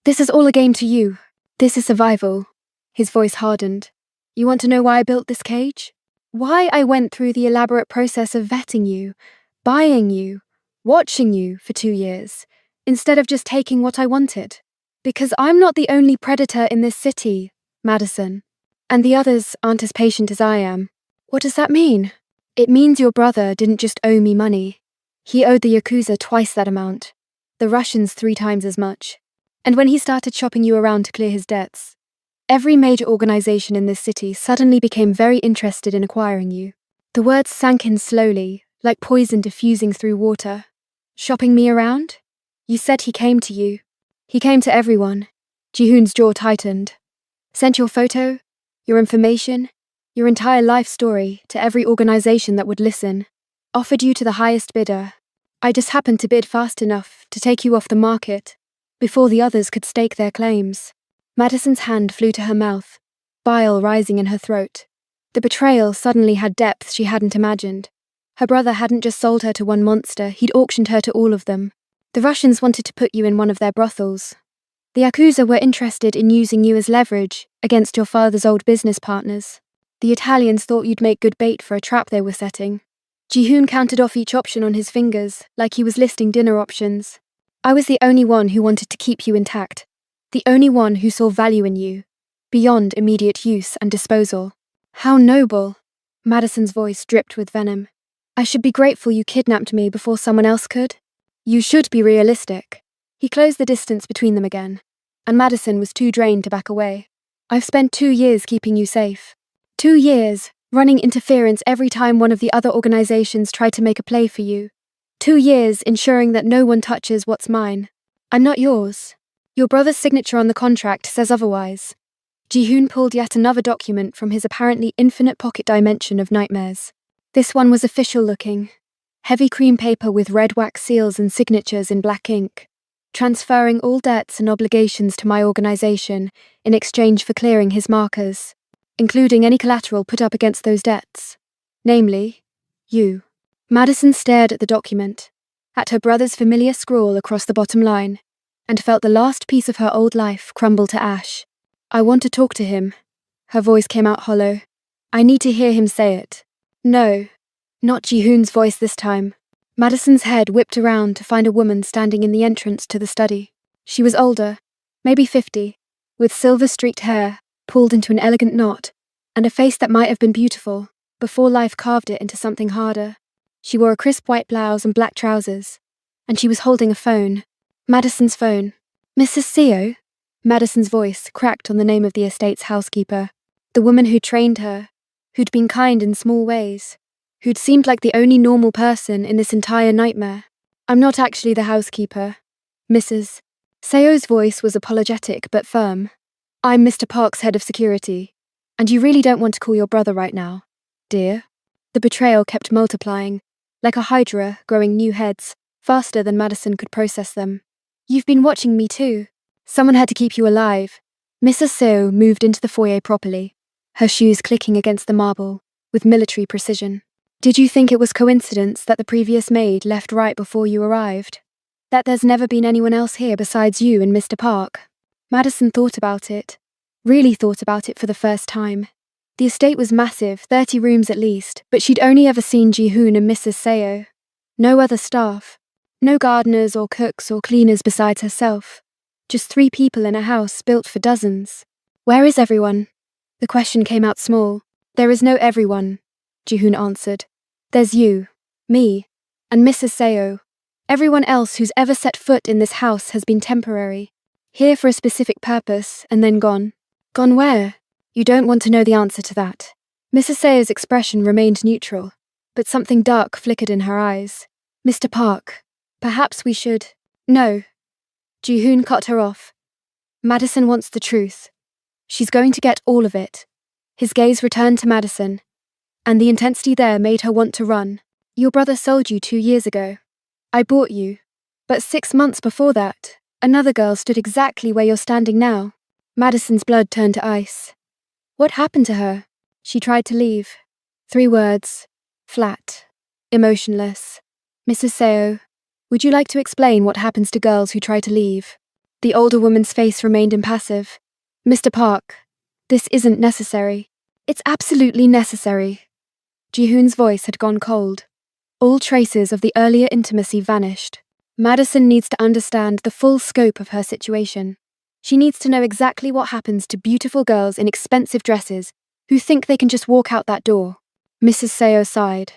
This is all a game to you. This is survival. His voice hardened. You want to know why I built this cage? Why I went through the elaborate process of vetting you, buying you, watching you for 2 years, instead of just taking what I wanted? Because I'm not the only predator in this city, Madison, and the others aren't as patient as I am. What does that mean? It means your brother didn't just owe me money. He owed the Yakuza twice that amount, the Russians 3 times as much. And when he started shopping you around to clear his debts, Every major organization in this city suddenly became very interested in acquiring you. The words sank in slowly, like poison diffusing through water. Shopping me around? You said he came to you. He came to everyone. Ji-hoon's jaw tightened. Sent your photo, your information, your entire life story to every organization that would listen. Offered you to the highest bidder. I just happened to bid fast enough to take you off the market, before the others could stake their claims. Madison's hand flew to her mouth, bile rising in her throat. The betrayal suddenly had depths she hadn't imagined. Her brother hadn't just sold her to one monster, he'd auctioned her to all of them. The Russians wanted to put you in one of their brothels. The Yakuza were interested in using you as leverage against your father's old business partners. The Italians thought you'd make good bait for a trap they were setting. Ji-hoon counted off each option on his fingers, like he was listing dinner options. I was the only one who wanted to keep you intact. The only one who saw value in you, beyond immediate use and disposal. How noble! Madison's voice dripped with venom. I should be grateful you kidnapped me before someone else could. You should be realistic. He closed the distance between them again, and Madison was too drained to back away. I've spent 2 years keeping you safe. 2 years, running interference every time one of the other organizations tried to make a play for you. 2 years ensuring that no one touches what's mine. I'm not yours. Your brother's signature on the contract says otherwise. Ji-hoon pulled yet another document from his apparently infinite pocket dimension of nightmares. This one was official looking. Heavy cream paper with red wax seals and signatures in black ink. Transferring all debts and obligations to my organization in exchange for clearing his markers, including any collateral put up against those debts. Namely, you. Madison stared at the document, at her brother's familiar scrawl across the bottom line, and felt the last piece of her old life crumble to ash. I want to talk to him. Her voice came out hollow. I need to hear him say it. No, not Ji-hoon's voice this time. Madison's head whipped around to find a woman standing in the entrance to the study. She was older, maybe 50, with silver-streaked hair pulled into an elegant knot, and a face that might have been beautiful before life carved it into something harder. She wore a crisp white blouse and black trousers, and she was holding a phone. Madison's phone. Mrs. Seo? Madison's voice cracked on the name of the estate's housekeeper, the woman who'd trained her, who'd been kind in small ways, who'd seemed like the only normal person in this entire nightmare. I'm not actually the housekeeper. Mrs. Seo's voice was apologetic but firm. I'm Mr. Park's head of security, and you really don't want to call your brother right now, dear? The betrayal kept multiplying, like a hydra growing new heads, faster than Madison could process them. You've been watching me too. Someone had to keep you alive. Mrs. Seo moved into the foyer properly, her shoes clicking against the marble, with military precision. Did you think it was coincidence that the previous maid left right before you arrived? That there's never been anyone else here besides you and Mr. Park? Madison thought about it. Really thought about it for the first time. The estate was massive, 30 rooms at least, but she'd only ever seen Ji-hoon and Mrs. Seo. No other staff. No gardeners or cooks or cleaners besides herself. Just 3 people in a house built for dozens. Where is everyone? The question came out small. There is no everyone, Ji-hoon answered. There's you, me, and Mrs. Seo. Everyone else who's ever set foot in this house has been temporary. Here for a specific purpose, and then gone. Gone where? You don't want to know the answer to that. Mrs. Seo's expression remained neutral, but something dark flickered in her eyes. Mr. Park, perhaps we should... No. Ji-hoon cut her off. Madison wants the truth. She's going to get all of it. His gaze returned to Madison, and the intensity there made her want to run. Your brother sold you 2 years ago. I bought you. But 6 months before that, another girl stood exactly where you're standing now. Madison's blood turned to ice. What happened to her? She tried to leave. 3 words. Flat. Emotionless. Mrs. Seo, would you like to explain what happens to girls who try to leave? The older woman's face remained impassive. Mr. Park, this isn't necessary. It's absolutely necessary. Ji-hoon's voice had gone cold. All traces of the earlier intimacy vanished. Madison needs to understand the full scope of her situation. She needs to know exactly what happens to beautiful girls in expensive dresses who think they can just walk out that door. Mrs. Seo sighed,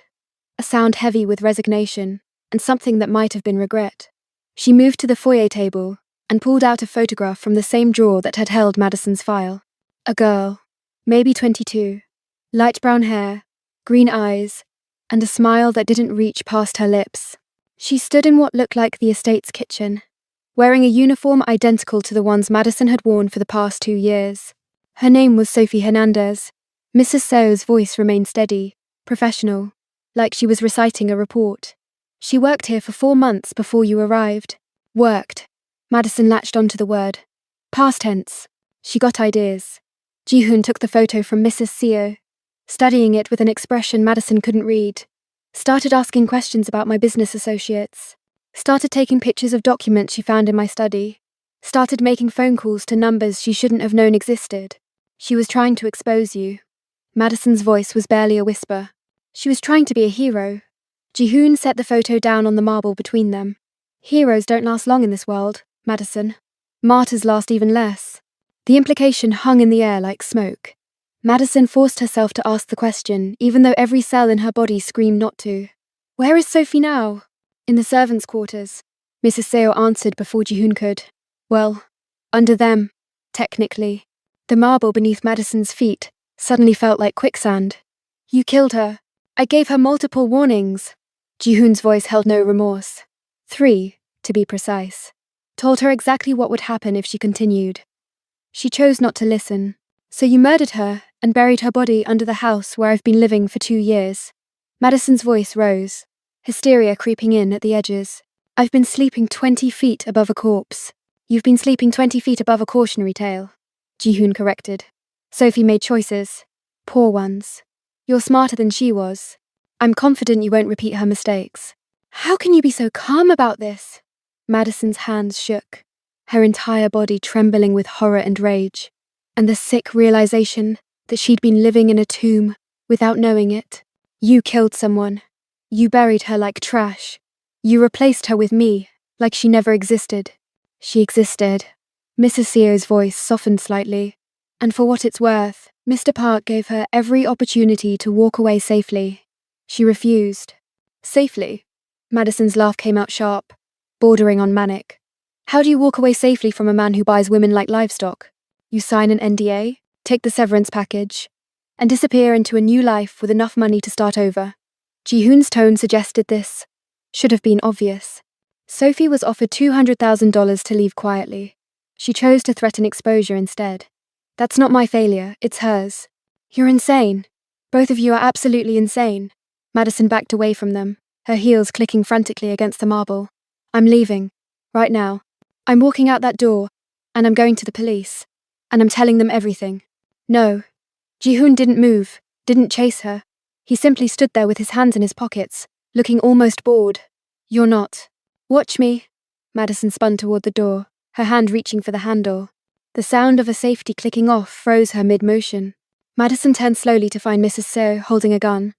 a sound heavy with resignation and something that might have been regret. She moved to the foyer table and pulled out a photograph from the same drawer that had held Madison's file. A girl, maybe 22, light brown hair, green eyes, and a smile that didn't reach past her lips. She stood in what looked like the estate's kitchen, wearing a uniform identical to the ones Madison had worn for the past 2 years. Her name was Sophie Hernandez. Mrs. Seo's voice remained steady, professional, like she was reciting a report. She worked here for 4 months before you arrived. Worked. Madison latched onto the word. Past tense. She got ideas. Ji-hoon took the photo from Mrs. Seo, studying it with an expression Madison couldn't read. Started asking questions about my business associates. Started taking pictures of documents she found in my study. Started making phone calls to numbers she shouldn't have known existed. She was trying to expose you. Madison's voice was barely a whisper. She was trying to be a hero. Ji-hoon set the photo down on the marble between them. Heroes don't last long in this world, Madison. Martyrs last even less. The implication hung in the air like smoke. Madison forced herself to ask the question, even though every cell in her body screamed not to. Where is Sophie now? In the servants' quarters. Mrs. Seo answered before Ji-hoon could. Well, under them, technically. The marble beneath Madison's feet suddenly felt like quicksand. You killed her. I gave her multiple warnings. Ji-hoon's voice held no remorse. 3, to be precise. Told her exactly what would happen if she continued. She chose not to listen. So you murdered her and buried her body under the house where I've been living for 2 years. Madison's voice rose, hysteria creeping in at the edges. I've been sleeping 20 feet above a corpse. You've been sleeping 20 feet above a cautionary tale. Ji-hoon corrected. Sophie made choices. Poor ones. You're smarter than she was. I'm confident you won't repeat her mistakes. How can you be so calm about this? Madison's hands shook, her entire body trembling with horror and rage, and the sick realization that she'd been living in a tomb without knowing it. You killed someone. You buried her like trash. You replaced her with me, like she never existed. She existed. Mrs. Seo's voice softened slightly, and for what it's worth, Mr. Park gave her every opportunity to walk away safely. She refused. Safely? Madison's laugh came out sharp, bordering on manic. How do you walk away safely from a man who buys women like livestock? You sign an NDA, take the severance package, and disappear into a new life with enough money to start over. Ji-hoon's tone suggested this should have been obvious. Sophie was offered $200,000 to leave quietly. She chose to threaten exposure instead. That's not my failure, it's hers. You're insane. Both of you are absolutely insane. Madison backed away from them, her heels clicking frantically against the marble. I'm leaving. Right now. I'm walking out that door, and I'm going to the police. And I'm telling them everything. No. Ji-hoon didn't move, didn't chase her. He simply stood there with his hands in his pockets, looking almost bored. You're not. Watch me. Madison spun toward the door, her hand reaching for the handle. The sound of a safety clicking off froze her mid-motion. Madison turned slowly to find Mrs. Seo holding a gun.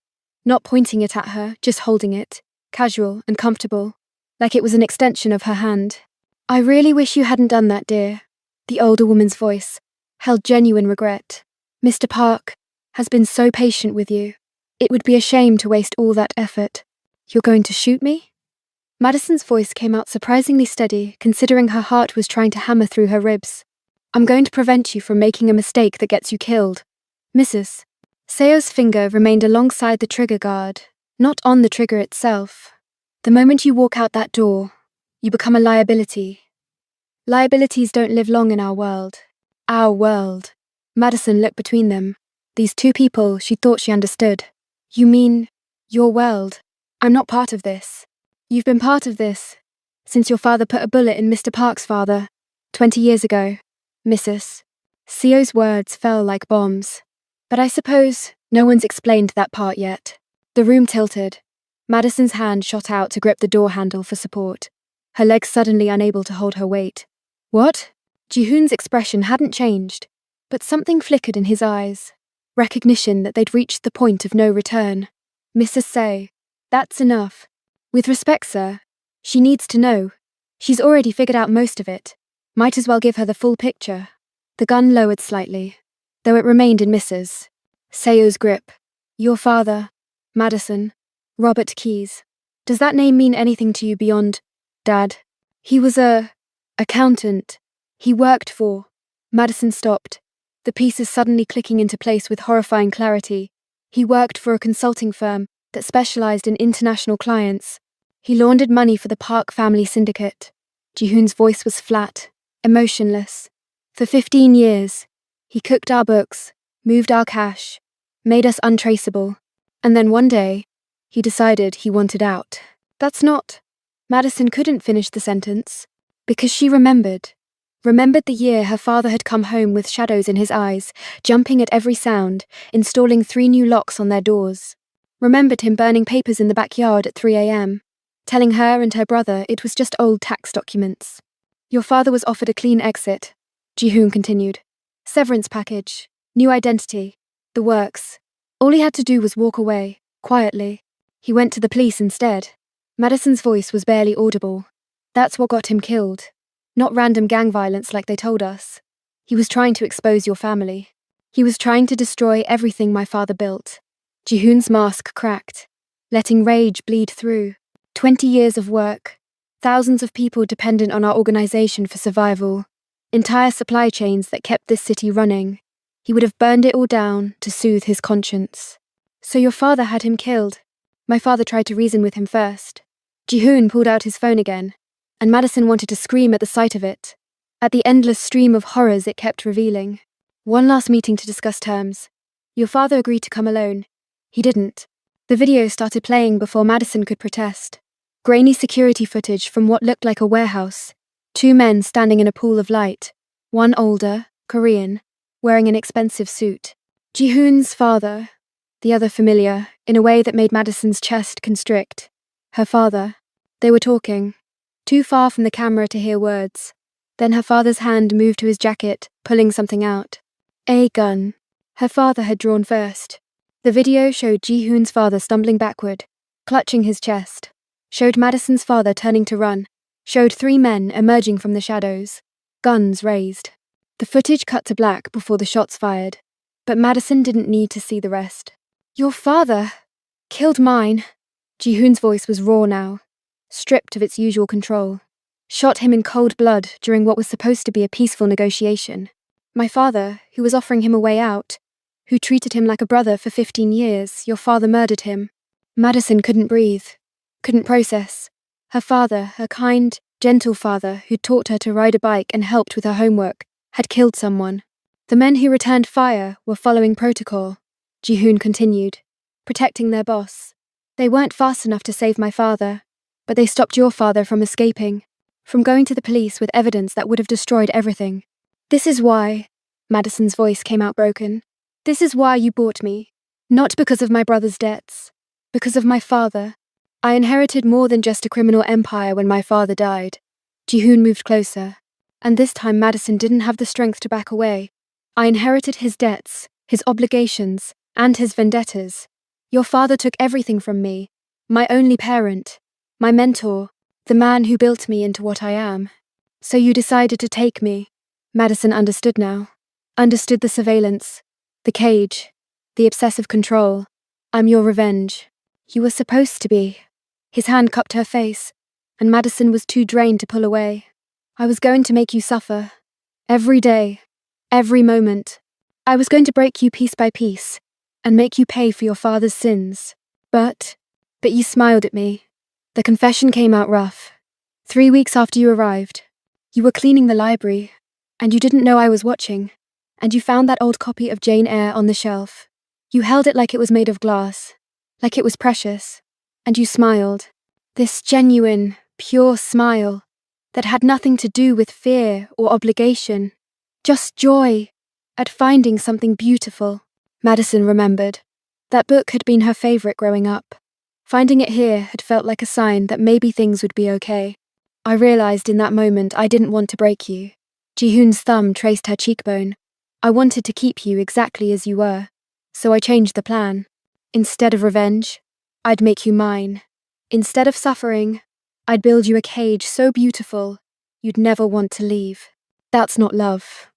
Not pointing it at her, just holding it, casual and comfortable, like it was an extension of her hand. I really wish you hadn't done that, dear. The older woman's voice held genuine regret. Mr. Park has been so patient with you. It would be a shame to waste all that effort. You're going to shoot me? Madison's voice came out surprisingly steady, considering her heart was trying to hammer through her ribs. I'm going to prevent you from making a mistake that gets you killed. Mrs. Seo's finger remained alongside the trigger guard, not on the trigger itself. The moment you walk out that door, you become a liability. Liabilities don't live long in our world. Our world. Madison looked between them. These two people she thought she understood. You mean, your world. I'm not part of this. You've been part of this since your father put a bullet in Mr. Park's father, 20 years ago. Mrs. Seo's words fell like bombs. But I suppose no one's explained that part yet. The room tilted. Madison's hand shot out to grip the door handle for support, her legs suddenly unable to hold her weight. What? Ji-hoon's expression hadn't changed, but something flickered in his eyes. Recognition that they'd reached the point of no return. Mrs. Seo, that's enough. With respect, sir, she needs to know. She's already figured out most of it. Might as well give her the full picture. The gun lowered slightly, though it remained in Mrs. Seo's grip. Your father, Madison, Robert Keyes. Does that name mean anything to you beyond Dad? He was a accountant. He worked for. Madison stopped, the pieces suddenly clicking into place with horrifying clarity. He worked for a consulting firm that specialized in international clients. He laundered money for the Park family syndicate. Ji-hoon's voice was flat, emotionless. For 15 years, he cooked our books, moved our cash, made us untraceable. And then one day, he decided he wanted out. That's not. Madison couldn't finish the sentence, because she remembered the year her father had come home with shadows in his eyes, jumping at every sound, installing 3 new locks on their doors. Remembered him burning papers in the backyard at 3 a.m., telling her and her brother it was just old tax documents. Your father was offered a clean exit, Ji-hoon continued. Severance package, new identity, the works. All he had to do was walk away, quietly. He went to the police instead. Madison's voice was barely audible. That's what got him killed. Not random gang violence like they told us. He was trying to expose your family. He was trying to destroy everything my father built. Ji-hoon's mask cracked, letting rage bleed through. 20 years of work. Thousands of people dependent on our organization for survival. Entire supply chains that kept this city running. He would have burned it all down to soothe his conscience. So your father had him killed. My father tried to reason with him first. Ji-hoon pulled out his phone again, and Madison wanted to scream at the sight of it, at the endless stream of horrors it kept revealing. One last meeting to discuss terms. Your father agreed to come alone. He didn't. The video started playing before Madison could protest. Grainy security footage from what looked like a warehouse. 2 men standing in a pool of light. One older, Korean, wearing an expensive suit. Ji-hoon's father. The other familiar, in a way that made Madison's chest constrict. Her father. They were talking. Too far from the camera to hear words. Then her father's hand moved to his jacket, pulling something out. A gun. Her father had drawn first. The video showed Ji-hoon's father stumbling backward, clutching his chest. Showed Madison's father turning to run. Showed 3 men emerging from the shadows. Guns raised. The footage cut to black before the shots fired. But Madison didn't need to see the rest. Your father killed mine. Ji-hoon's voice was raw now, stripped of its usual control. Shot him in cold blood during what was supposed to be a peaceful negotiation. My father, who was offering him a way out, who treated him like a brother for 15 years, your father murdered him. Madison couldn't breathe, couldn't process. Her father, her kind, gentle father who'd taught her to ride a bike and helped with her homework, had killed someone. The men who returned fire were following protocol, Ji-hoon continued, protecting their boss. They weren't fast enough to save my father, but they stopped your father from escaping, from going to the police with evidence that would have destroyed everything. This is why, Madison's voice came out broken. This is why you bought me. Not because of my brother's debts, because of my father. I inherited more than just a criminal empire when my father died. Ji-hoon moved closer, and this time Madison didn't have the strength to back away. I inherited his debts, his obligations, and his vendettas. Your father took everything from me, my only parent, my mentor, the man who built me into what I am. So you decided to take me. Madison understood now. Understood the surveillance, the cage, the obsessive control. I'm your revenge. You were supposed to be. His hand cupped her face, and Madison was too drained to pull away. I was going to make you suffer. Every day, every moment. I was going to break you piece by piece, and make you pay for your father's sins. But you smiled at me. The confession came out rough. 3 weeks after you arrived, you were cleaning the library, and you didn't know I was watching, and you found that old copy of Jane Eyre on the shelf. You held it like it was made of glass, like it was precious, and you smiled. This genuine, pure smile that had nothing to do with fear or obligation, just joy at finding something beautiful. Madison remembered. That book had been her favorite growing up. Finding it here had felt like a sign that maybe things would be okay. I realized in that moment I didn't want to break you. Ji-hoon's thumb traced her cheekbone. I wanted to keep you exactly as you were. So I changed the plan. Instead of revenge, I'd make you mine. Instead of suffering, I'd build you a cage so beautiful, you'd never want to leave. That's not love.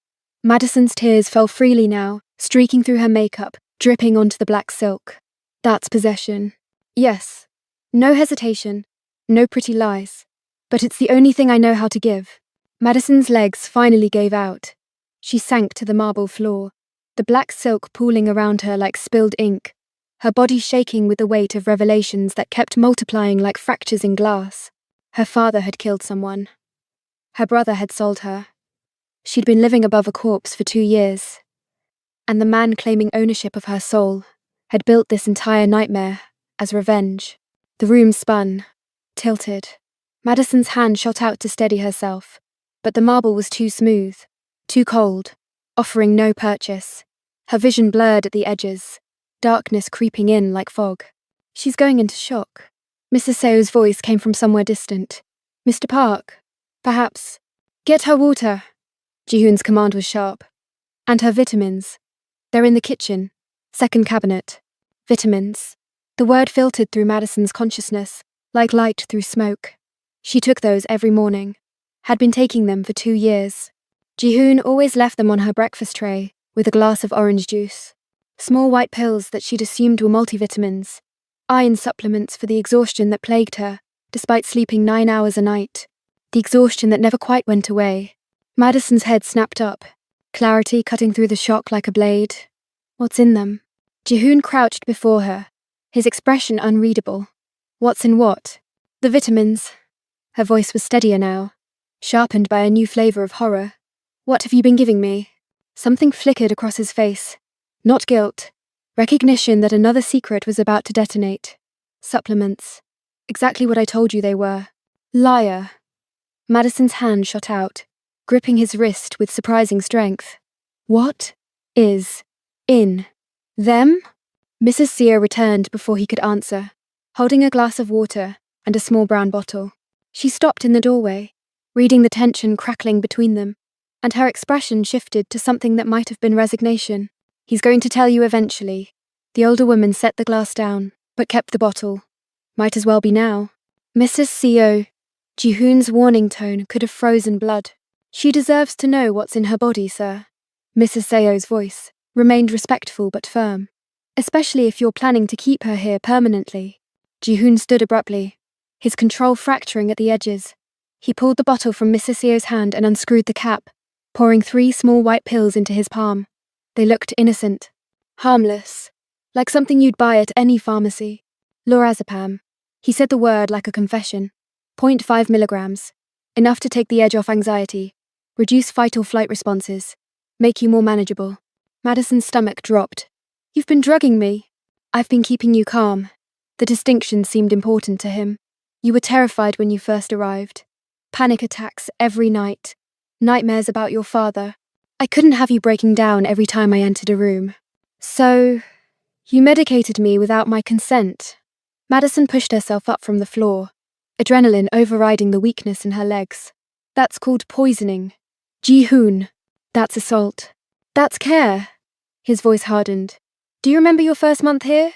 Madison's tears fell freely now, streaking through her makeup, dripping onto the black silk. That's possession. Yes. No hesitation. No pretty lies. But it's the only thing I know how to give. Madison's legs finally gave out. She sank to the marble floor, the black silk pooling around her like spilled ink, her body shaking with the weight of revelations that kept multiplying like fractures in glass. Her father had killed someone. Her brother had sold her. She'd been living above a corpse for 2 years. And the man claiming ownership of her soul had built this entire nightmare as revenge. The room spun, tilted. Madison's hand shot out to steady herself, but the marble was too smooth, too cold, offering no purchase. Her vision blurred at the edges, darkness creeping in like fog. She's going into shock. Mrs. Seo's voice came from somewhere distant. Mr. Park, perhaps. Get her water. Ji-hoon's command was sharp. And her vitamins. They're in the kitchen. Second cabinet. Vitamins. The word filtered through Madison's consciousness, like light through smoke. She took those every morning. Had been taking them for 2 years. Ji-hoon always left them on her breakfast tray, with a glass of orange juice. Small white pills that she'd assumed were multivitamins. Iron supplements for the exhaustion that plagued her, despite sleeping 9 hours a night. The exhaustion that never quite went away. Madison's head snapped up, clarity cutting through the shock like a blade. What's in them? Ji-hoon crouched before her, his expression unreadable. What's in what? The vitamins. Her voice was steadier now, sharpened by a new flavor of horror. What have you been giving me? Something flickered across his face. Not guilt. Recognition that another secret was about to detonate. Supplements. Exactly what I told you they were. Liar. Madison's hand shot out, gripping his wrist with surprising strength. What is in them? Mrs. Seo returned before he could answer, holding a glass of water and a small brown bottle. She stopped in the doorway, reading the tension crackling between them, and her expression shifted to something that might have been resignation. He's going to tell you eventually. The older woman set the glass down, but kept the bottle. Might as well be now. Mrs. Seo. Ji-hoon's warning tone could have frozen blood. She deserves to know what's in her body, sir. Mrs. Seo's voice remained respectful but firm. Especially if you're planning to keep her here permanently. Ji-hoon stood abruptly, his control fracturing at the edges. He pulled the bottle from Mrs. Seo's hand and unscrewed the cap, pouring 3 small white pills into his palm. They looked innocent, harmless, like something you'd buy at any pharmacy. Lorazepam. He said the word like a confession. 0.5 milligrams. Enough to take the edge off anxiety, reduce fight or flight responses, make you more manageable. Madison's stomach dropped. You've been drugging me. I've been keeping you calm. The distinction seemed important to him. You were terrified when you first arrived. Panic attacks every night. Nightmares about your father. I couldn't have you breaking down every time I entered a room. So, you medicated me without my consent. Madison pushed herself up from the floor, adrenaline overriding the weakness in her legs. That's called poisoning. Ji-hoon. That's assault. That's care. His voice hardened. Do you remember your first month here?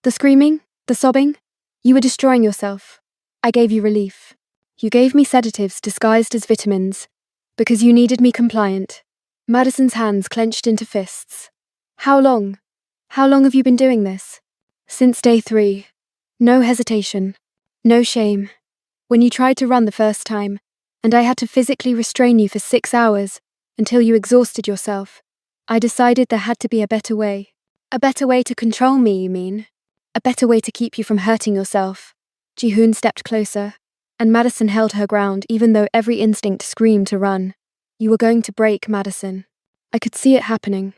The screaming? The sobbing? You were destroying yourself. I gave you relief. You gave me sedatives disguised as vitamins, because you needed me compliant. Madison's hands clenched into fists. How long? How long have you been doing this? Since day 3. No hesitation. No shame. When you tried to run the first time, and I had to physically restrain you for 6 hours until you exhausted yourself, I decided there had to be a better way. A better way to control me, you mean? A better way to keep you from hurting yourself. Ji-hoon stepped closer, and Madison held her ground even though every instinct screamed to run. You were going to break, Madison. I could see it happening.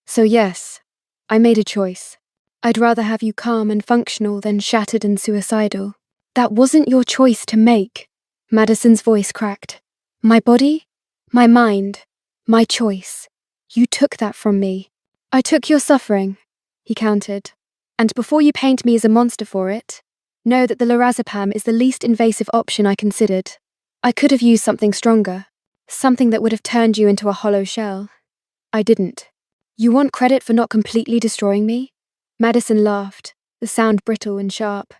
So yes, I made a choice. I'd rather have you calm and functional than shattered and suicidal. That wasn't your choice to make. Madison's voice cracked. My body? My mind? My choice. You took that from me. I took your suffering, he countered. And before you paint me as a monster for it, know that the lorazepam is the least invasive option I considered. I could have used something stronger. Something that would have turned you into a hollow shell. I didn't. You want credit for not completely destroying me? Madison laughed, the sound brittle and sharp.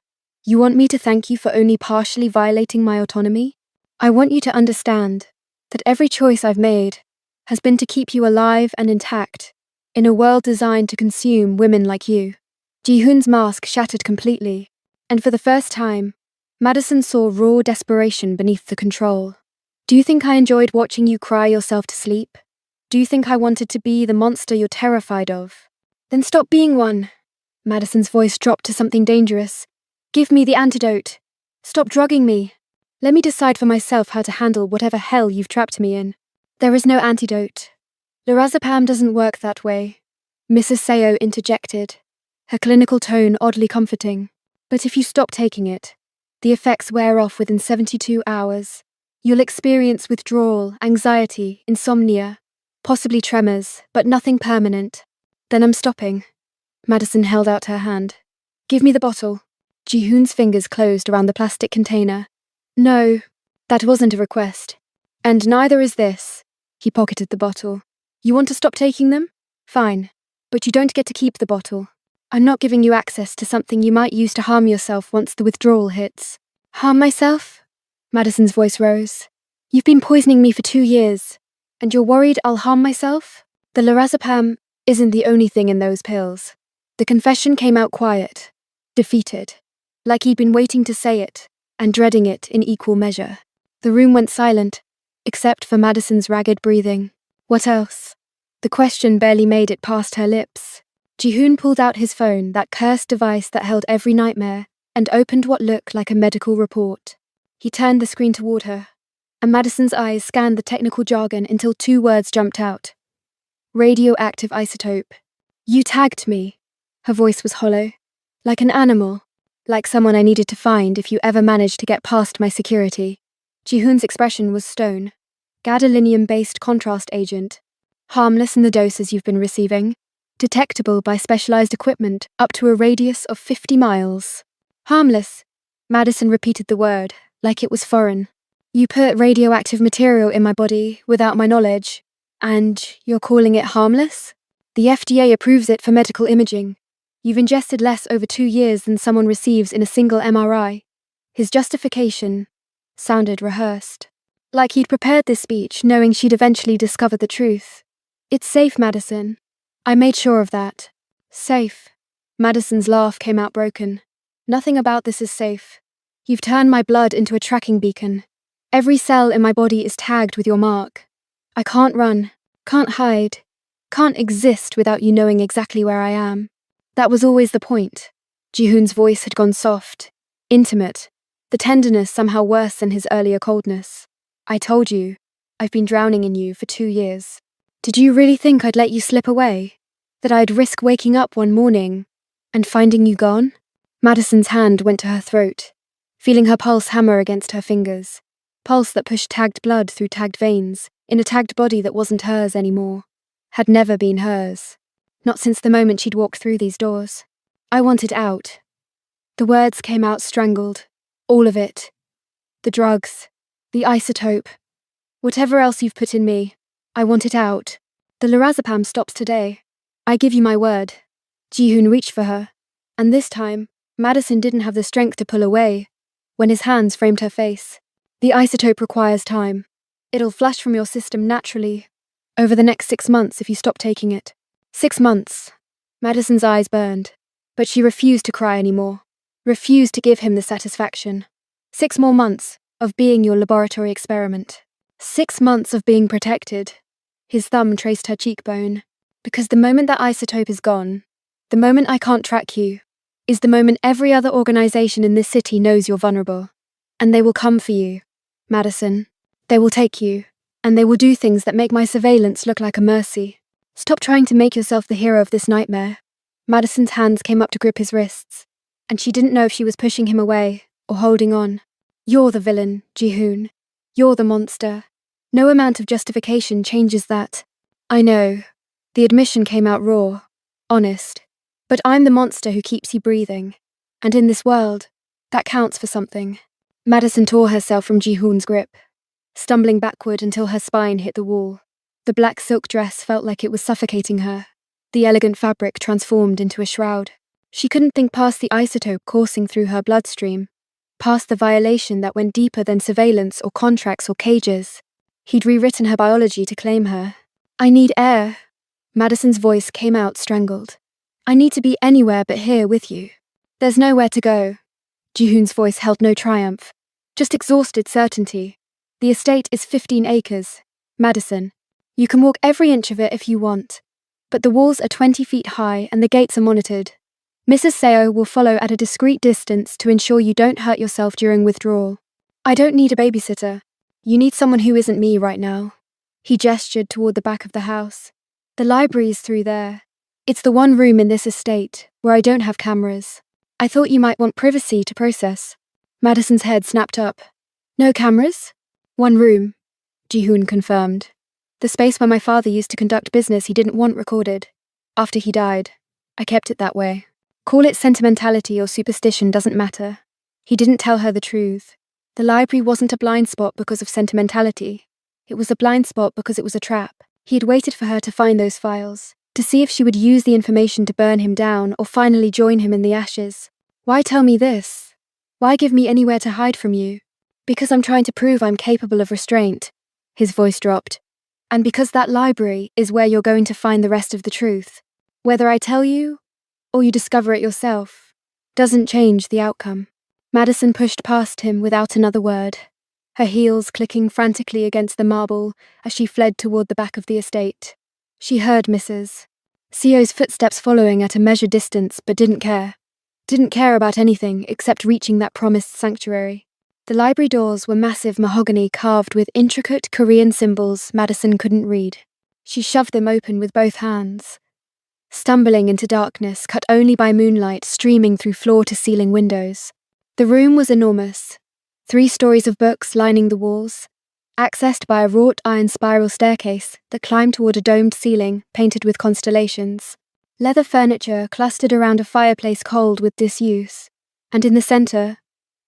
You want me to thank you for only partially violating my autonomy? I want you to understand that every choice I've made has been to keep you alive and intact in a world designed to consume women like you. Ji-hoon's mask shattered completely, and for the first time, Madison saw raw desperation beneath the control. Do you think I enjoyed watching you cry yourself to sleep? Do you think I wanted to be the monster you're terrified of? Then stop being one. Madison's voice dropped to something dangerous. Give me the antidote. Stop drugging me. Let me decide for myself how to handle whatever hell you've trapped me in. There is no antidote. Lorazepam doesn't work that way, Mrs. Sayo interjected, her clinical tone oddly comforting. But if you stop taking it, the effects wear off within 72 hours. You'll experience withdrawal, anxiety, insomnia, possibly tremors, but nothing permanent. Then I'm stopping. Madison held out her hand. Give me the bottle. Ji-hoon's fingers closed around the plastic container. No, that wasn't a request. And neither is this. He pocketed the bottle. You want to stop taking them? Fine. But you don't get to keep the bottle. I'm not giving you access to something you might use to harm yourself once the withdrawal hits. Harm myself? Madison's voice rose. You've been poisoning me for 2 years, and you're worried I'll harm myself? The lorazepam isn't the only thing in those pills. The confession came out quiet, defeated, like he'd been waiting to say it, and dreading it in equal measure. The room went silent, except for Madison's ragged breathing. What else? The question barely made it past her lips. Ji-hoon pulled out his phone, that cursed device that held every nightmare, and opened what looked like a medical report. He turned the screen toward her, and Madison's eyes scanned the technical jargon until 2 words jumped out. Radioactive isotope. You tagged me. Her voice was hollow. Like an animal. Like someone I needed to find if you ever managed to get past my security. Ji-hoon's expression was stone. Gadolinium-based contrast agent. Harmless in the doses you've been receiving. Detectable by specialized equipment up to a radius of 50 miles. Harmless. Madison repeated the word, like it was foreign. You put radioactive material in my body without my knowledge, and you're calling it harmless? The FDA approves it for medical imaging. You've ingested less over 2 years than someone receives in a single MRI. His justification sounded rehearsed. Like he'd prepared this speech knowing she'd eventually discover the truth. It's safe, Madison. I made sure of that. Safe. Madison's laugh came out broken. Nothing about this is safe. You've turned my blood into a tracking beacon. Every cell in my body is tagged with your mark. I can't run, can't hide, can't exist without you knowing exactly where I am. That was always the point. Ji-hoon's voice had gone soft, intimate, the tenderness somehow worse than his earlier coldness. I told you, I've been drowning in you for 2 years. Did you really think I'd let you slip away? That I'd risk waking up one morning and finding you gone? Madison's hand went to her throat, feeling her pulse hammer against her fingers. Pulse that pushed tagged blood through tagged veins, in a tagged body that wasn't hers anymore. Had never been hers. Not since the moment she'd walked through these doors. I wanted out. The words came out strangled. All of it. The drugs. The isotope. Whatever else you've put in me. I want it out. The lorazepam stops today. I give you my word. Ji-hoon reached for her. And this time, Madison didn't have the strength to pull away, when his hands framed her face. The isotope requires time. It'll flush from your system naturally, over the next 6 months if you stop taking it. 6 months. Madison's eyes burned, but she refused to cry anymore. Refused to give him the satisfaction. 6 more months of being your laboratory experiment. 6 months of being protected. His thumb traced her cheekbone. Because the moment that isotope is gone, the moment I can't track you, is the moment every other organization in this city knows you're vulnerable. And they will come for you, Madison. They will take you, and they will do things that make my surveillance look like a mercy. Stop trying to make yourself the hero of this nightmare. Madison's hands came up to grip his wrists, and she didn't know if she was pushing him away or holding on. You're the villain, Ji-hoon. You're the monster. No amount of justification changes that. I know. The admission came out raw, honest. But I'm the monster who keeps you breathing. And in this world, that counts for something. Madison tore herself from Ji-hoon's grip, stumbling backward until her spine hit the wall. The black silk dress felt like it was suffocating her. The elegant fabric transformed into a shroud. She couldn't think past the isotope coursing through her bloodstream, past the violation that went deeper than surveillance or contracts or cages. He'd rewritten her biology to claim her. I need air. Madison's voice came out strangled. I need to be anywhere but here with you. There's nowhere to go. Ji-hoon's voice held no triumph, just exhausted certainty. The estate is 15 acres. Madison, You can walk every inch of it if you want. But the walls are 20 feet high and the gates are monitored. Mrs. Seo will follow at a discreet distance to ensure you don't hurt yourself during withdrawal. I don't need a babysitter. You need someone who isn't me right now. He gestured toward the back of the house. The library's through there. It's the one room in this estate where I don't have cameras. I thought you might want privacy to process. Madison's head snapped up. No cameras? One room, Ji-hoon confirmed. The space where my father used to conduct business he didn't want recorded. After he died, I kept it that way. Call it sentimentality or superstition doesn't matter. He didn't tell her the truth. The library wasn't a blind spot because of sentimentality. It was a blind spot because it was a trap. He had waited for her to find those files, to see if she would use the information to burn him down or finally join him in the ashes. Why tell me this? Why give me anywhere to hide from you? Because I'm trying to prove I'm capable of restraint. His voice dropped. And because that library is where you're going to find the rest of the truth. Whether I tell you, or you discover it yourself, doesn't change the outcome. Madison pushed past him without another word, her heels clicking frantically against the marble as she fled toward the back of the estate. She heard Mrs. Seo's footsteps following at a measured distance, but didn't care. Didn't care about anything except reaching that promised sanctuary. The library doors were massive mahogany carved with intricate Korean symbols Madison couldn't read. She shoved them open with both hands, stumbling into darkness cut only by moonlight streaming through floor-to-ceiling windows. The room was enormous. 3 stories of books lining the walls, accessed by a wrought iron spiral staircase that climbed toward a domed ceiling painted with constellations. Leather furniture clustered around a fireplace cold with disuse, and in the center,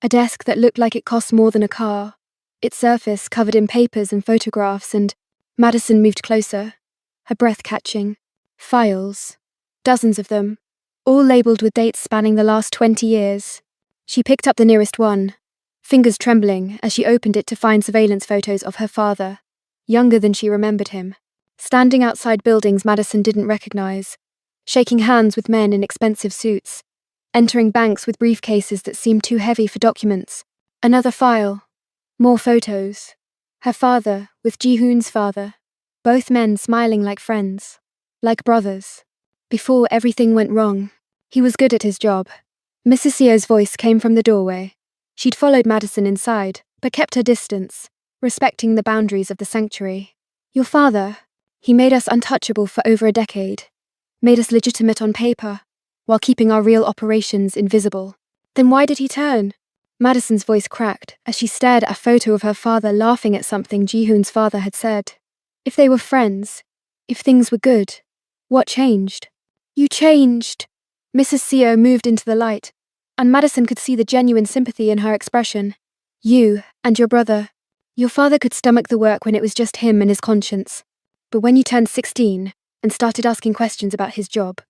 a desk that looked like it cost more than a car, its surface covered in papers and photographs, and Madison moved closer, her breath catching. Files. Dozens of them, all labeled with dates spanning the last 20 years. She picked up the nearest one, fingers trembling as she opened it to find surveillance photos of her father, younger than she remembered him, standing outside buildings Madison didn't recognize, shaking hands with men in expensive suits, entering banks with briefcases that seemed too heavy for documents. Another file. More photos. Her father with Ji-hoon's father. Both men smiling like friends. Like brothers. Before everything went wrong, he was good at his job. Mrs. Seo's voice came from the doorway. She'd followed Madison inside, but kept her distance, respecting the boundaries of the sanctuary. Your father, he made us untouchable for over a decade. Made us legitimate on paper, while keeping our real operations invisible. Then why did he turn? Madison's voice cracked as she stared at a photo of her father laughing at something Ji-hoon's father had said. If they were friends, if things were good, what changed? You changed! Mrs. Seo moved into the light, and Madison could see the genuine sympathy in her expression. You and your brother. Your father could stomach the work when it was just him and his conscience. But when you turned 16 and started asking questions about his job,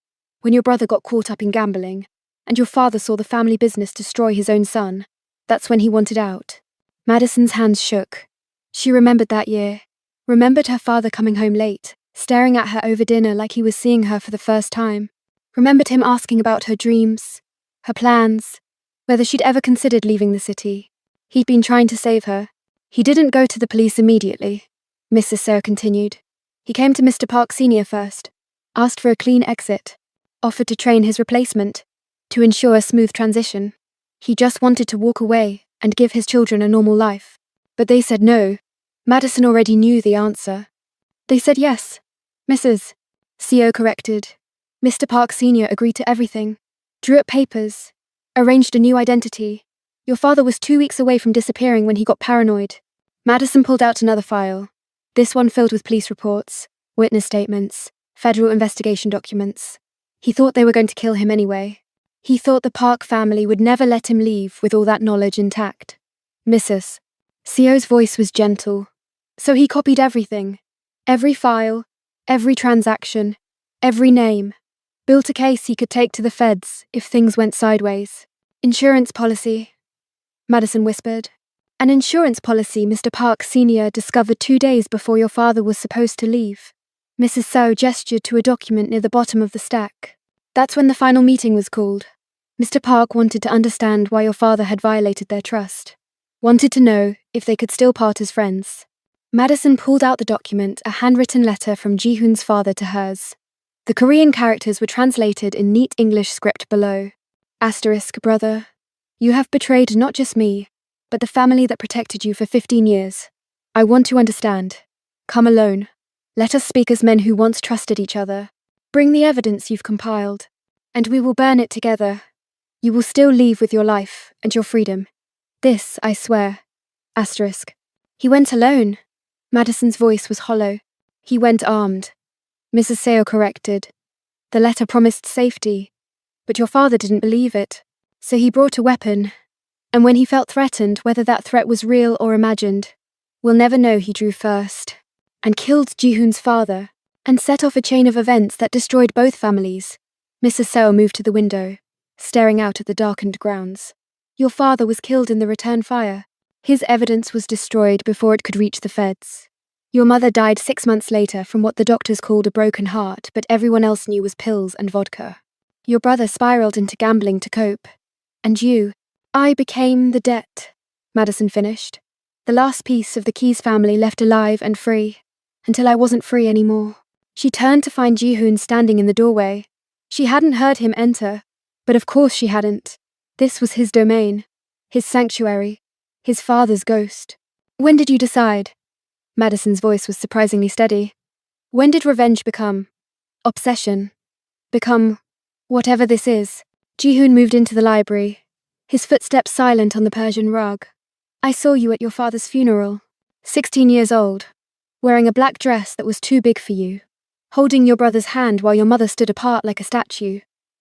when your brother got caught up in gambling, and your father saw the family business destroy his own son, that's when he wanted out. Madison's hands shook. She remembered that year, remembered her father coming home late, staring at her over dinner like he was seeing her for the first time, remembered him asking about her dreams, her plans, whether she'd ever considered leaving the city. He'd been trying to save her. He didn't go to the police immediately, Mrs. Seo continued. He came to Mr. Park Sr. first, asked for a clean exit, offered to train his replacement, to ensure a smooth transition. He just wanted to walk away and give his children a normal life. But they said no. Madison already knew the answer. They said yes. Mrs. Seo corrected. Mr. Park Sr. agreed to everything, drew up papers, arranged a new identity. Your father was 2 weeks away from disappearing when he got paranoid. Madison pulled out another file, this one filled with police reports, witness statements, federal investigation documents. He thought they were going to kill him anyway. He thought the Park family would never let him leave with all that knowledge intact. Mrs. Seo's voice was gentle. So he copied everything. Every file, every transaction, every name. Built a case he could take to the feds if things went sideways. Insurance policy, Madison whispered. An insurance policy Mr. Park Sr. discovered 2 days before your father was supposed to leave. Mrs. Seo gestured to a document near the bottom of the stack. That's when the final meeting was called. Mr. Park wanted to understand why your father had violated their trust. Wanted to know if they could still part as friends. Madison pulled out the document, a handwritten letter from Ji-hoon's father to hers. The Korean characters were translated in neat English script below. Asterisk, brother. You have betrayed not just me, but the family that protected you for 15 years. I want to understand. Come alone. Let us speak as men who once trusted each other. Bring the evidence you've compiled, and we will burn it together. You will still leave with your life and your freedom. This, I swear. Asterisk. He went alone. Madison's voice was hollow. He went armed. Mrs. Seo corrected. The letter promised safety, but your father didn't believe it, so he brought a weapon. And when he felt threatened, whether that threat was real or imagined, we'll never know, he drew first, and killed Ji-hoon's father, and set off a chain of events that destroyed both families. Mrs. Seo moved to the window, staring out at the darkened grounds. Your father was killed in the return fire. His evidence was destroyed before it could reach the feds. Your mother died 6 months later from what the doctors called a broken heart, but everyone else knew was pills and vodka. Your brother spiraled into gambling to cope. And you, I became the debt, Madison finished. The last piece of the Keys family left alive and free, until I wasn't free anymore. She turned to find Ji-hoon standing in the doorway. She hadn't heard him enter, but of course she hadn't. This was his domain, his sanctuary, his father's ghost. When did you decide? Madison's voice was surprisingly steady. When did revenge become obsession? Become whatever this is? Ji-hoon moved into the library, his footsteps silent on the Persian rug. I saw you at your father's funeral, 16 years old, wearing a black dress that was too big for you, holding your brother's hand while your mother stood apart like a statue.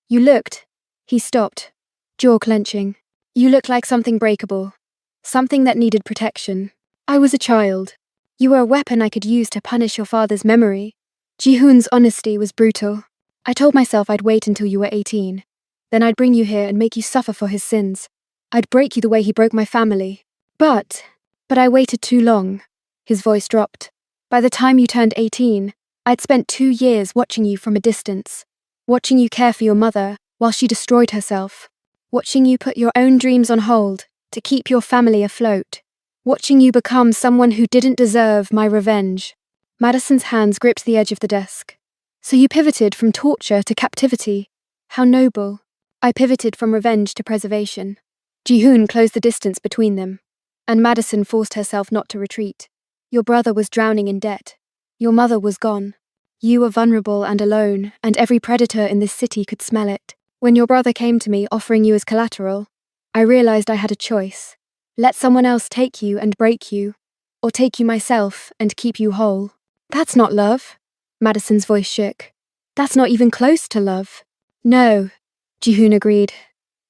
You looked. He stopped, jaw clenching. You looked like something breakable, something that needed protection. I was a child. You were a weapon I could use to punish your father's memory. Ji-hoon's honesty was brutal. I told myself I'd wait until you were 18. Then I'd bring you here and make you suffer for his sins. I'd break you the way he broke my family. But I waited too long. His voice dropped. By the time you turned 18, I'd spent 2 years watching you from a distance. Watching you care for your mother while she destroyed herself. Watching you put your own dreams on hold to keep your family afloat. Watching you become someone who didn't deserve my revenge. Madison's hands gripped the edge of the desk. So you pivoted from torture to captivity. How noble. I pivoted from revenge to preservation. Ji-hoon closed the distance between them, and Madison forced herself not to retreat. Your brother was drowning in debt. Your mother was gone. You were vulnerable and alone, and every predator in this city could smell it. When your brother came to me offering you as collateral, I realized I had a choice. Let someone else take you and break you, or take you myself and keep you whole. That's not love. Madison's voice shook. That's not even close to love. No, Ji-hoon agreed.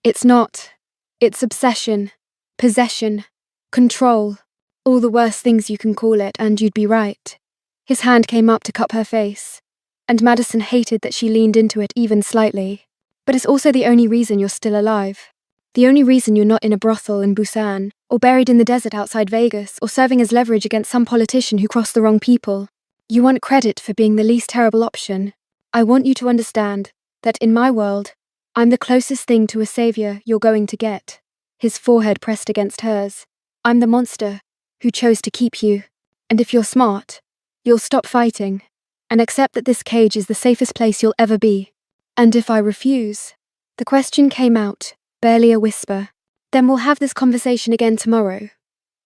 It's not. It's obsession, possession, control, all the worst things you can call it, and you'd be right. His hand came up to cup her face, and Madison hated that she leaned into it even slightly. But it's also the only reason you're still alive. The only reason you're not in a brothel in Busan, or buried in the desert outside Vegas, or serving as leverage against some politician who crossed the wrong people. You want credit for being the least terrible option. I want you to understand that in my world, I'm the closest thing to a savior you're going to get. His forehead pressed against hers. I'm the monster who chose to keep you. And if you're smart, you'll stop fighting and accept that this cage is the safest place you'll ever be. And if I refuse? The question came out, barely a whisper. Then we'll have this conversation again tomorrow,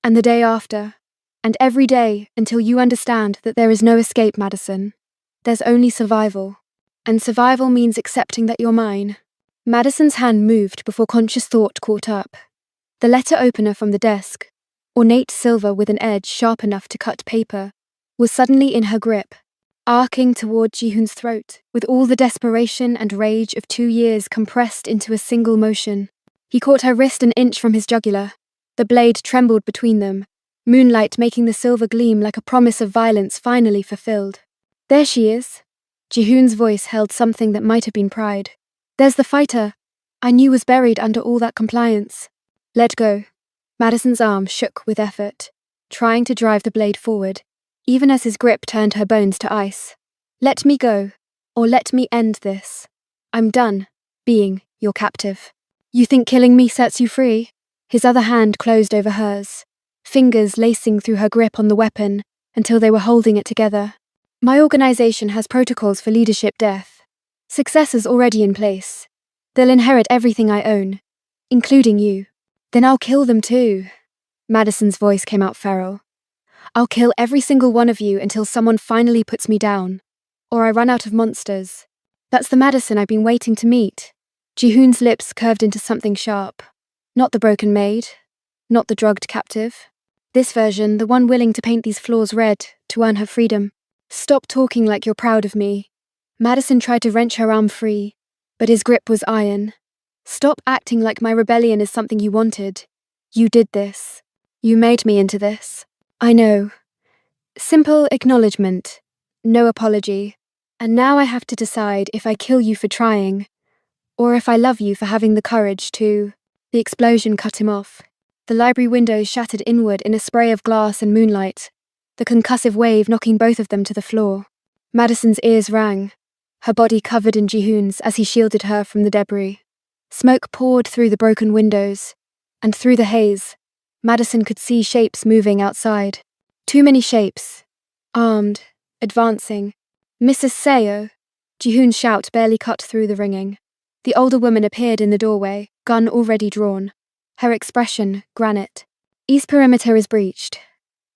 and the day after, and every day until you understand that there is no escape, Madison. There's only survival, and survival means accepting that you're mine. Madison's hand moved before conscious thought caught up. The letter opener from the desk, ornate silver with an edge sharp enough to cut paper, was suddenly in her grip, arcing toward Ji-hoon's throat, with all the desperation and rage of 2 years compressed into a single motion. He caught her wrist an inch from his jugular. The blade trembled between them, moonlight making the silver gleam like a promise of violence finally fulfilled. There she is. Ji-hoon's voice held something that might have been pride. There's the fighter I knew was buried under all that compliance. Let go. Madison's arm shook with effort, trying to drive the blade forward, even as his grip turned her bones to ice. Let me go, or let me end this. I'm done being your captive. You think killing me sets you free? His other hand closed over hers, fingers lacing through her grip on the weapon, until they were holding it together. My organization has protocols for leadership death. Successors already in place. They'll inherit everything I own, including you. Then I'll kill them too. Madison's voice came out feral. I'll kill every single one of you until someone finally puts me down. Or I run out of monsters. That's the Madison I've been waiting to meet. Jihoon's lips curved into something sharp. Not the broken maid. Not the drugged captive. This version, the one willing to paint these flaws red to earn her freedom. Stop talking like you're proud of me. Madison tried to wrench her arm free, but his grip was iron. Stop acting like my rebellion is something you wanted. You did this. You made me into this. I know. Simple acknowledgement. No apology. And now I have to decide if I kill you for trying, or if I love you for having the courage to. The explosion cut him off. The library windows shattered inward in a spray of glass and moonlight, the concussive wave knocking both of them to the floor. Madison's ears rang, her body covered in Jihoon's as he shielded her from the debris. Smoke poured through the broken windows, and through the haze, Madison could see shapes moving outside. Too many shapes. Armed, advancing. Mrs. Seo! Jihoon's shout barely cut through the ringing. The older woman appeared in the doorway, gun already drawn. Her expression, granite. East perimeter is breached.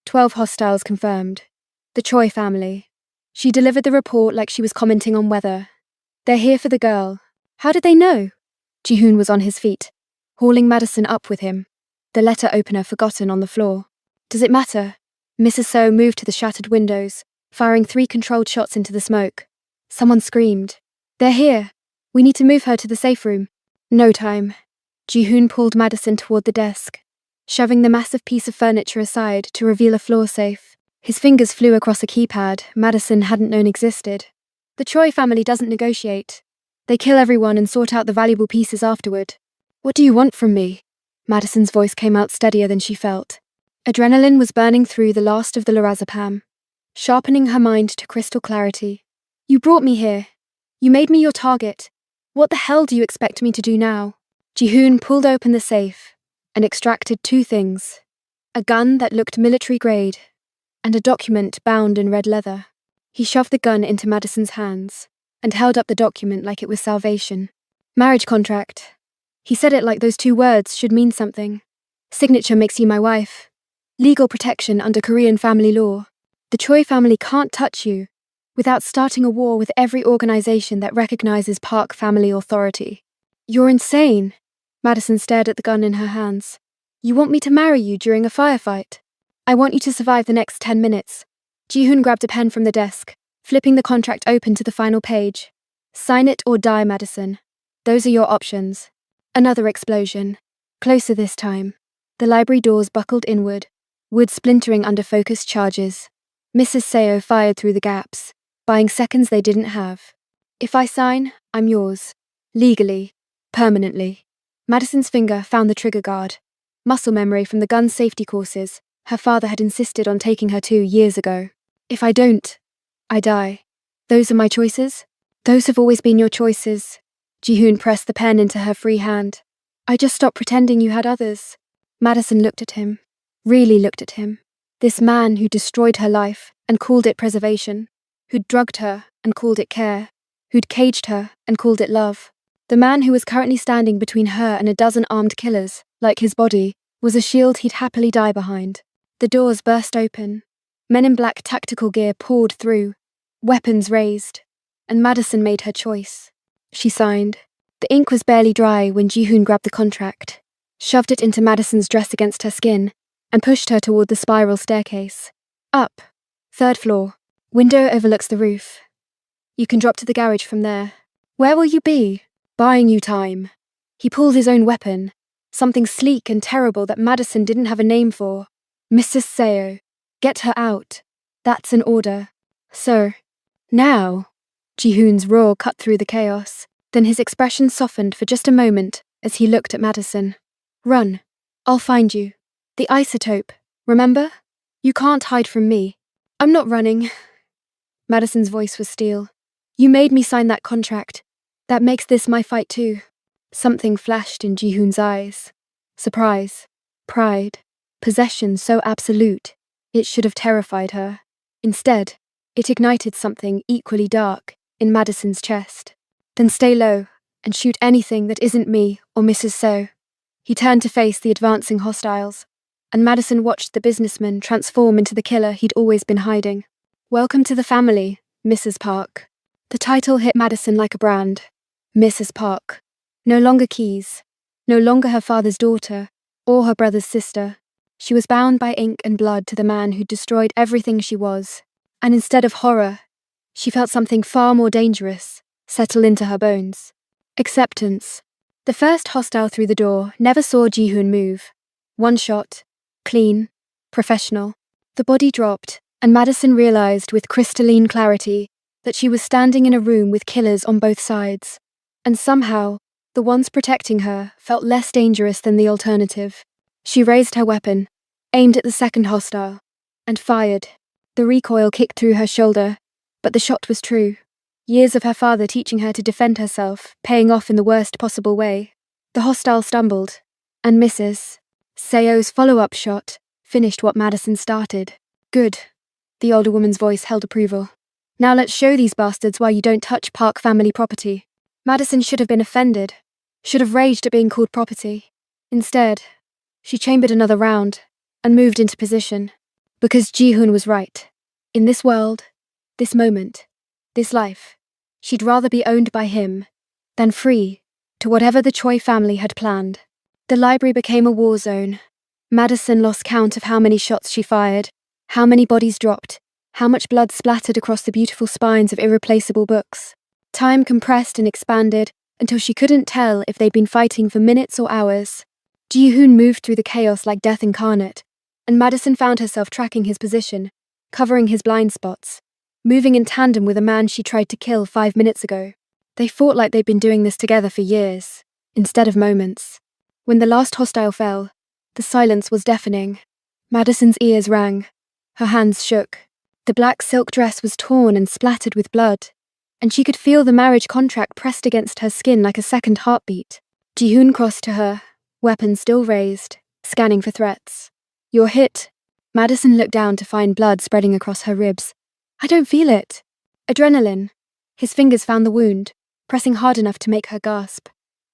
12 hostiles confirmed. The Choi family. She delivered the report like she was commenting on weather. They're here for the girl. How did they know? Jihoon was on his feet, hauling Madison up with him. The letter opener forgotten on the floor. Does it matter? Mrs. So moved to the shattered windows, firing 3 controlled shots into the smoke. Someone screamed. They're here. We need to move her to the safe room. No time. Jihoon pulled Madison toward the desk, shoving the massive piece of furniture aside to reveal a floor safe. His fingers flew across a keypad Madison hadn't known existed. The Choi family doesn't negotiate. They kill everyone and sort out the valuable pieces afterward. What do you want from me? Madison's voice came out steadier than she felt. Adrenaline was burning through the last of the lorazepam, sharpening her mind to crystal clarity. You brought me here. You made me your target. What the hell do you expect me to do now? Jihoon pulled open the safe and extracted 2 things. A gun that looked military grade and a document bound in red leather. He shoved the gun into Madison's hands and held up the document like it was salvation. Marriage contract. He said it like those 2 words should mean something. Signature makes you my wife. Legal protection under Korean family law. The Choi family can't touch you without starting a war with every organization that recognizes Park family authority. You're insane. Madison stared at the gun in her hands. You want me to marry you during a firefight? I want you to survive the next 10 minutes. Jihoon grabbed a pen from the desk, flipping the contract open to the final page. Sign it or die, Madison. Those are your options. Another explosion. Closer this time. The library doors buckled inward, wood splintering under focused charges. Mrs. Seo fired through the gaps, buying seconds they didn't have. If I sign, I'm yours. Legally. Permanently. Madison's finger found the trigger guard. Muscle memory from the gun safety courses her father had insisted on taking her to years ago. If I don't, I die. Those are my choices? Those have always been your choices. Jihoon pressed the pen into her free hand. I just stopped pretending you had others. Madison looked at him. Really looked at him. This man who destroyed her life and called it preservation. Who'd drugged her and called it care. Who'd caged her and called it love. The man who was currently standing between her and a dozen armed killers, like his body, was a shield he'd happily die behind. The doors burst open. Men in black tactical gear poured through, weapons raised, and Madison made her choice. She signed. The ink was barely dry when Jihoon grabbed the contract, shoved it into Madison's dress against her skin, and pushed her toward the spiral staircase. Up. 3rd floor. Window overlooks the roof. You can drop to the garage from there. Where will you be? Buying you time. He pulled his own weapon, something sleek and terrible that Madison didn't have a name for. Mrs. Seo. Get her out. That's an order. Sir. Now. Jihoon's roar cut through the chaos. Then his expression softened for just a moment as he looked at Madison. Run. I'll find you. The isotope. Remember? You can't hide from me. I'm not running. Madison's voice was steel. You made me sign that contract. That makes this my fight too. Something flashed in Jihoon's eyes. Surprise. Pride. Possession so absolute, it should have terrified her. Instead, it ignited something equally dark in Madison's chest. Then stay low and shoot anything that isn't me or Mrs. So. He turned to face the advancing hostiles, and Madison watched the businessman transform into the killer he'd always been hiding. Welcome to the family, Mrs. Park. The title hit Madison like a brand. Mrs. Park. No longer Keys. No longer her father's daughter, or her brother's sister. She was bound by ink and blood to the man who'd destroyed everything she was. And instead of horror, she felt something far more dangerous settle into her bones. Acceptance. The first hostile through the door never saw Ji-hoon move. One shot. Clean. Professional. The body dropped, and Madison realized with crystalline clarity that she was standing in a room with killers on both sides. And somehow, the ones protecting her felt less dangerous than the alternative. She raised her weapon, aimed at the second hostile, and fired. The recoil kicked through her shoulder, but the shot was true. Years of her father teaching her to defend herself, paying off in the worst possible way. The hostile stumbled, and Mrs. Seo's follow-up shot finished what Madison started. Good. The older woman's voice held approval. Now let's show these bastards why you don't touch Park family property. Madison should have been offended, should have raged at being called property. Instead, she chambered another round and moved into position. Because Ji-hoon was right. In this world, this moment, this life, she'd rather be owned by him than free to whatever the Choi family had planned. The library became a war zone. Madison lost count of how many shots she fired, how many bodies dropped, how much blood splattered across the beautiful spines of irreplaceable books. Time compressed and expanded until she couldn't tell if they'd been fighting for minutes or hours. Ji-hoon moved through the chaos like death incarnate, and Madison found herself tracking his position, covering his blind spots, moving in tandem with a man she tried to kill 5 minutes ago. They fought like they'd been doing this together for years, instead of moments. When the last hostile fell, the silence was deafening. Madison's ears rang. Her hands shook. The black silk dress was torn and splattered with blood, and she could feel the marriage contract pressed against her skin like a second heartbeat. Ji-hoon crossed to her, weapon still raised, scanning for threats. You're hit. Madison looked down to find blood spreading across her ribs. I don't feel it. Adrenaline. His fingers found the wound, pressing hard enough to make her gasp.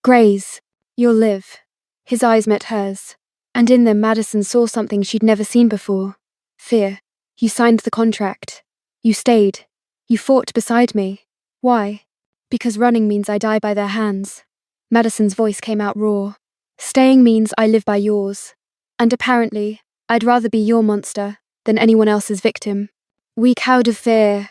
Graze. You'll live. His eyes met hers, and in them Madison saw something she'd never seen before. Fear. You signed the contract. You stayed. You fought beside me. Why? Because running means I die by their hands. Madison's voice came out raw. Staying means I live by yours. And apparently, I'd rather be your monster than anyone else's victim. We cowed of fear.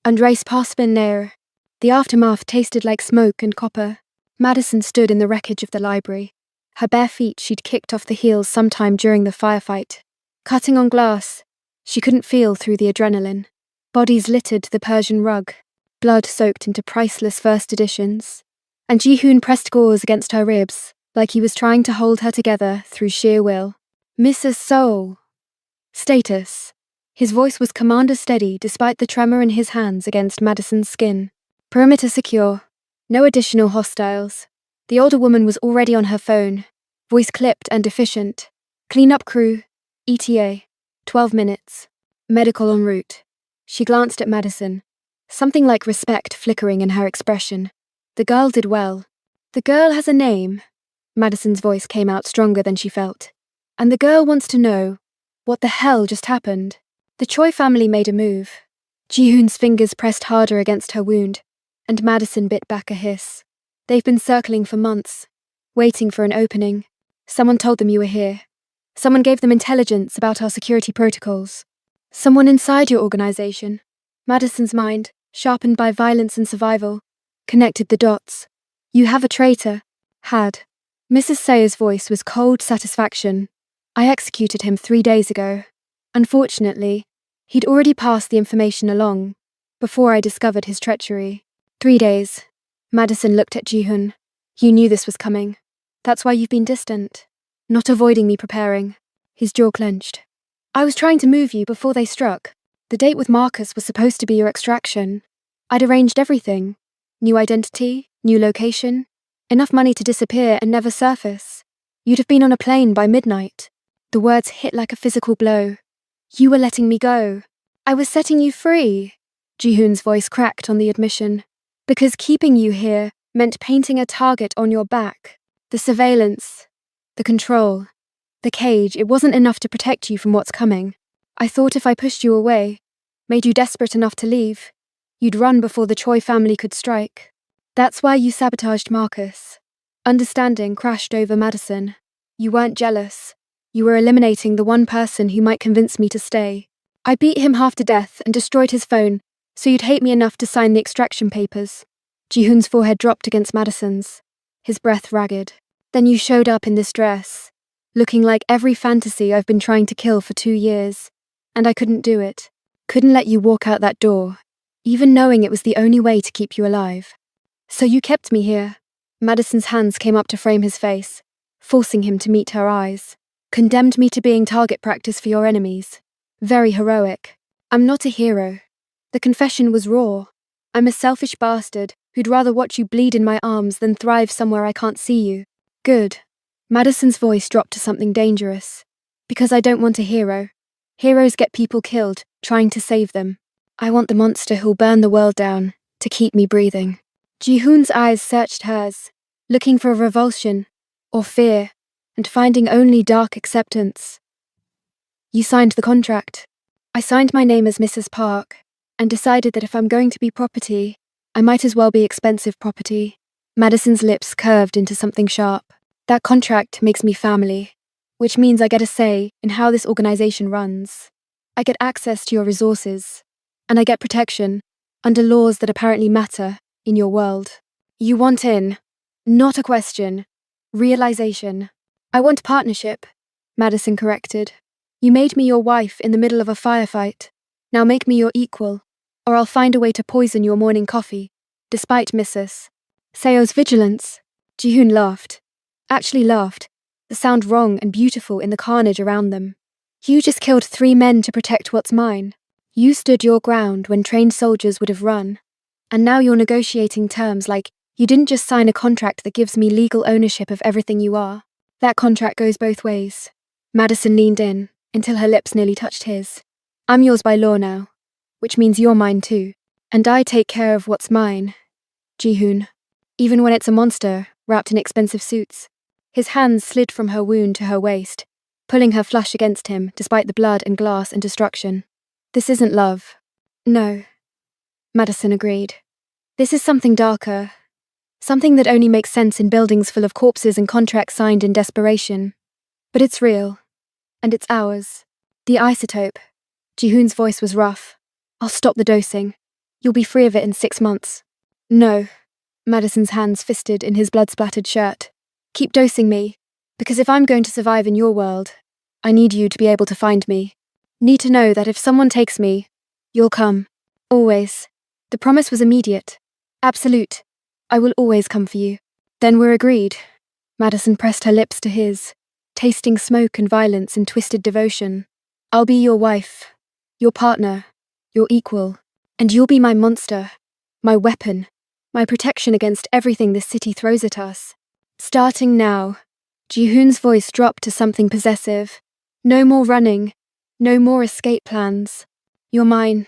Andres Passman near. The aftermath tasted like smoke and copper. Madison stood in the wreckage of the library. Her bare feet she'd kicked off the heels sometime during the firefight. Cutting on glass, she couldn't feel through the adrenaline. Bodies littered the Persian rug. Blood soaked into priceless first editions. And Ji-hoon pressed gauze against her ribs, like he was trying to hold her together through sheer will. Mrs. Soul. Status. His voice was commander steady despite the tremor in his hands against Madison's skin. Perimeter secure. No additional hostiles. The older woman was already on her phone. Voice clipped and efficient. Cleanup crew. ETA. 12 minutes. Medical en route. She glanced at Madison. Something like respect flickering in her expression. The girl did well. The girl has a name. Madison's voice came out stronger than she felt. And the girl wants to know, what the hell just happened? The Choi family made a move. Ji-hoon's fingers pressed harder against her wound, and Madison bit back a hiss. They've been circling for months, waiting for an opening. Someone told them you were here. Someone gave them intelligence about our security protocols. Someone inside your organization. Madison's mind, sharpened by violence and survival, connected the dots. You have a traitor. Had. Mrs. Sayer's voice was cold satisfaction. I executed him 3 days ago. Unfortunately, he'd already passed the information along, before I discovered his treachery. 3 days. Madison looked at Ji-hoon. You knew this was coming. That's why you've been distant. Not avoiding me preparing. His jaw clenched. I was trying to move you before they struck. The date with Marcus was supposed to be your extraction. I'd arranged everything. New identity, new location, enough money to disappear and never surface. You'd have been on a plane by midnight. The words hit like a physical blow. You were letting me go. I was setting you free. Jihoon's voice cracked on the admission. Because keeping you here meant painting a target on your back. The surveillance, the control, the cage, it wasn't enough to protect you from what's coming. I thought if I pushed you away, made you desperate enough to leave, you'd run before the Choi family could strike. That's why you sabotaged Marcus. Understanding crashed over Madison. You weren't jealous. You were eliminating the one person who might convince me to stay. I beat him half to death and destroyed his phone, so you'd hate me enough to sign the extraction papers. Jihoon's forehead dropped against Madison's, his breath ragged. Then you showed up in this dress, looking like every fantasy I've been trying to kill for 2 years. And I couldn't do it. Couldn't let you walk out that door, even knowing it was the only way to keep you alive. So you kept me here. Madison's hands came up to frame his face, forcing him to meet her eyes. Condemned me to being target practice for your enemies. Very heroic. I'm not a hero. The confession was raw. I'm a selfish bastard who'd rather watch you bleed in my arms than thrive somewhere I can't see you. Good. Madison's voice dropped to something dangerous. Because I don't want a hero. Heroes get people killed, trying to save them. I want the monster who'll burn the world down, to keep me breathing. Jihoon's eyes searched hers, looking for revulsion, or fear, and finding only dark acceptance. You signed the contract. I signed my name as Mrs. Park, and decided that if I'm going to be property, I might as well be expensive property. Madison's lips curved into something sharp. That contract makes me family, which means I get a say in how this organization runs. I get access to your resources, and I get protection under laws that apparently matter in your world. You want in, not a question. Realization. I want partnership, Madison corrected. You made me your wife in the middle of a firefight. Now make me your equal, or I'll find a way to poison your morning coffee, despite Mrs. Seo's vigilance. Jihoon laughed. Actually laughed, the sound wrong and beautiful in the carnage around them. You just killed 3 men to protect what's mine. You stood your ground when trained soldiers would have run. And now you're negotiating terms like you didn't just sign a contract that gives me legal ownership of everything you are. That contract goes both ways. Madison leaned in, until her lips nearly touched his. I'm yours by law now, which means you're mine too. And I take care of what's mine. Jihoon. Even when it's a monster, wrapped in expensive suits. His hands slid from her wound to her waist, pulling her flush against him despite the blood and glass and destruction. This isn't love. No. Madison agreed. This is something darker. Something that only makes sense in buildings full of corpses and contracts signed in desperation. But it's real. And it's ours. The isotope. Jihoon's voice was rough. I'll stop the dosing. You'll be free of it in 6 months. No. Madison's hands fisted in his blood-splattered shirt. Keep dosing me, because if I'm going to survive in your world, I need you to be able to find me. Need to know that if someone takes me, you'll come. Always. The promise was immediate. Absolute. I will always come for you. Then we're agreed. Madison pressed her lips to his, tasting smoke and violence and twisted devotion. I'll be your wife, your partner, your equal, and you'll be my monster, my weapon, my protection against everything this city throws at us. Starting now. Jihoon's voice dropped to something possessive. No more running, no more escape plans. You're mine,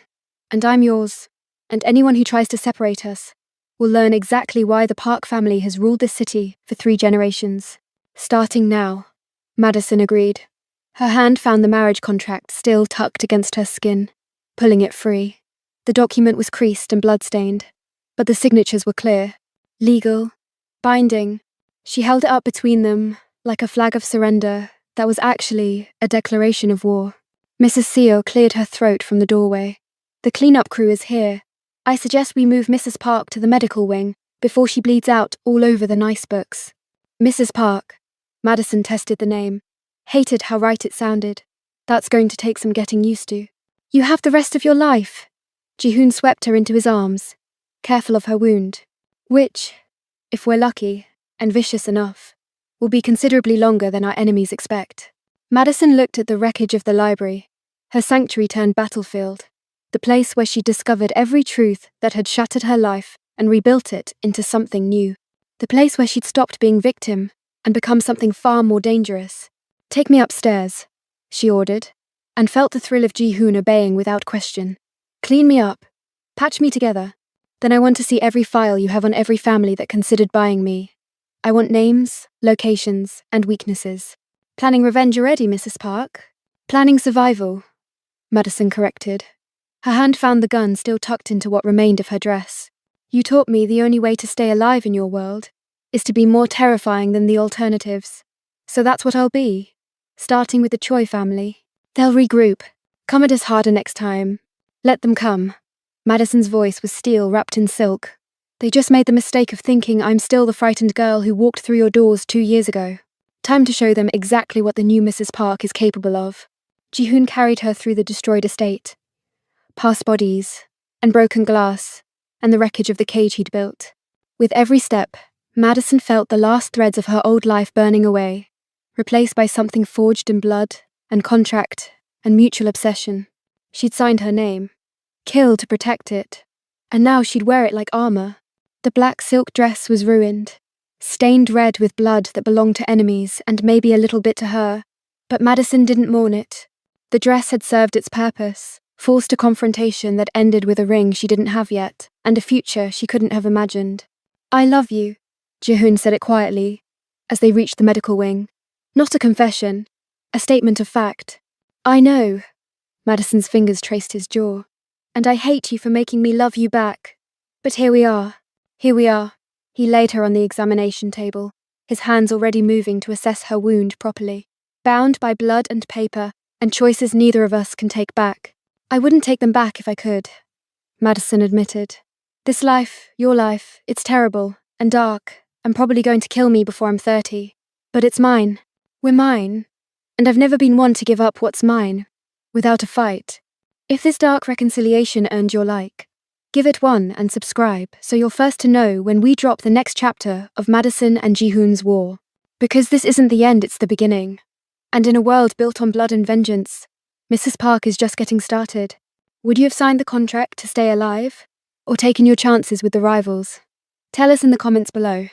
and I'm yours, and anyone who tries to separate us will learn exactly why the Park family has ruled this city for 3 generations. Starting now. Madison agreed. Her hand found the marriage contract still tucked against her skin, pulling it free. The document was creased and blood-stained, but the signatures were clear, legal, binding. She held it up between them, like a flag of surrender that was actually a declaration of war. Mrs. Seo cleared her throat from the doorway. The cleanup crew is here. I suggest we move Mrs. Park to the medical wing before she bleeds out all over the nice books. Mrs. Park. Madison tested the name. Hated how right it sounded. That's going to take some getting used to. You have the rest of your life. Jihoon swept her into his arms, careful of her wound, which, if we're lucky, and vicious enough, will be considerably longer than our enemies expect. Madison looked at the wreckage of the library, her sanctuary turned battlefield, the place where she discovered every truth that had shattered her life and rebuilt it into something new. The place where she'd stopped being victim and become something far more dangerous. Take me upstairs, she ordered. and felt the thrill of Ji-hoon obeying without question. Clean me up. Patch me together. Then I want to see every file you have on every family that considered buying me. I want names, locations, and weaknesses. Planning revenge already, Mrs. Park? Planning survival, Madison corrected. Her hand found the gun still tucked into what remained of her dress. You taught me the only way to stay alive in your world is to be more terrifying than the alternatives. So that's what I'll be. Starting with the Choi family. They'll regroup. Come at us harder next time. Let them come. Madison's voice was steel wrapped in silk. They just made the mistake of thinking I'm still the frightened girl who walked through your doors 2 years ago. Time to show them exactly what the new Mrs. Park is capable of. Ji-hoon carried her through the destroyed estate, past bodies, and broken glass, and the wreckage of the cage he'd built. With every step, Madison felt the last threads of her old life burning away, replaced by something forged in blood, and contract, and mutual obsession. She'd signed her name, kill to protect it, and now she'd wear it like armor. The black silk dress was ruined, stained red with blood that belonged to enemies and maybe a little bit to her, but Madison didn't mourn it. The dress had served its purpose, forced a confrontation that ended with a ring she didn't have yet, and a future she couldn't have imagined. I love you, Ji-hoon said it quietly, as they reached the medical wing. Not a confession, a statement of fact. I know, Madison's fingers traced his jaw, and I hate you for making me love you back. But here we are. He laid her on the examination table, his hands already moving to assess her wound properly. Bound by blood and paper, and choices neither of us can take back. I wouldn't take them back if I could, Madison admitted. This life, your life, it's terrible and dark and probably going to kill me before I'm 30. But it's mine. We're mine. And I've never been one to give up what's mine, without a fight. If this dark reconciliation earned your like, give it 1 and subscribe so you're first to know when we drop the next chapter of Madison and Ji-hoon's war. Because this isn't the end, it's the beginning. And in a world built on blood and vengeance, Mrs. Park is just getting started. Would you have signed the contract to stay alive? Or taken your chances with the rivals? Tell us in the comments below.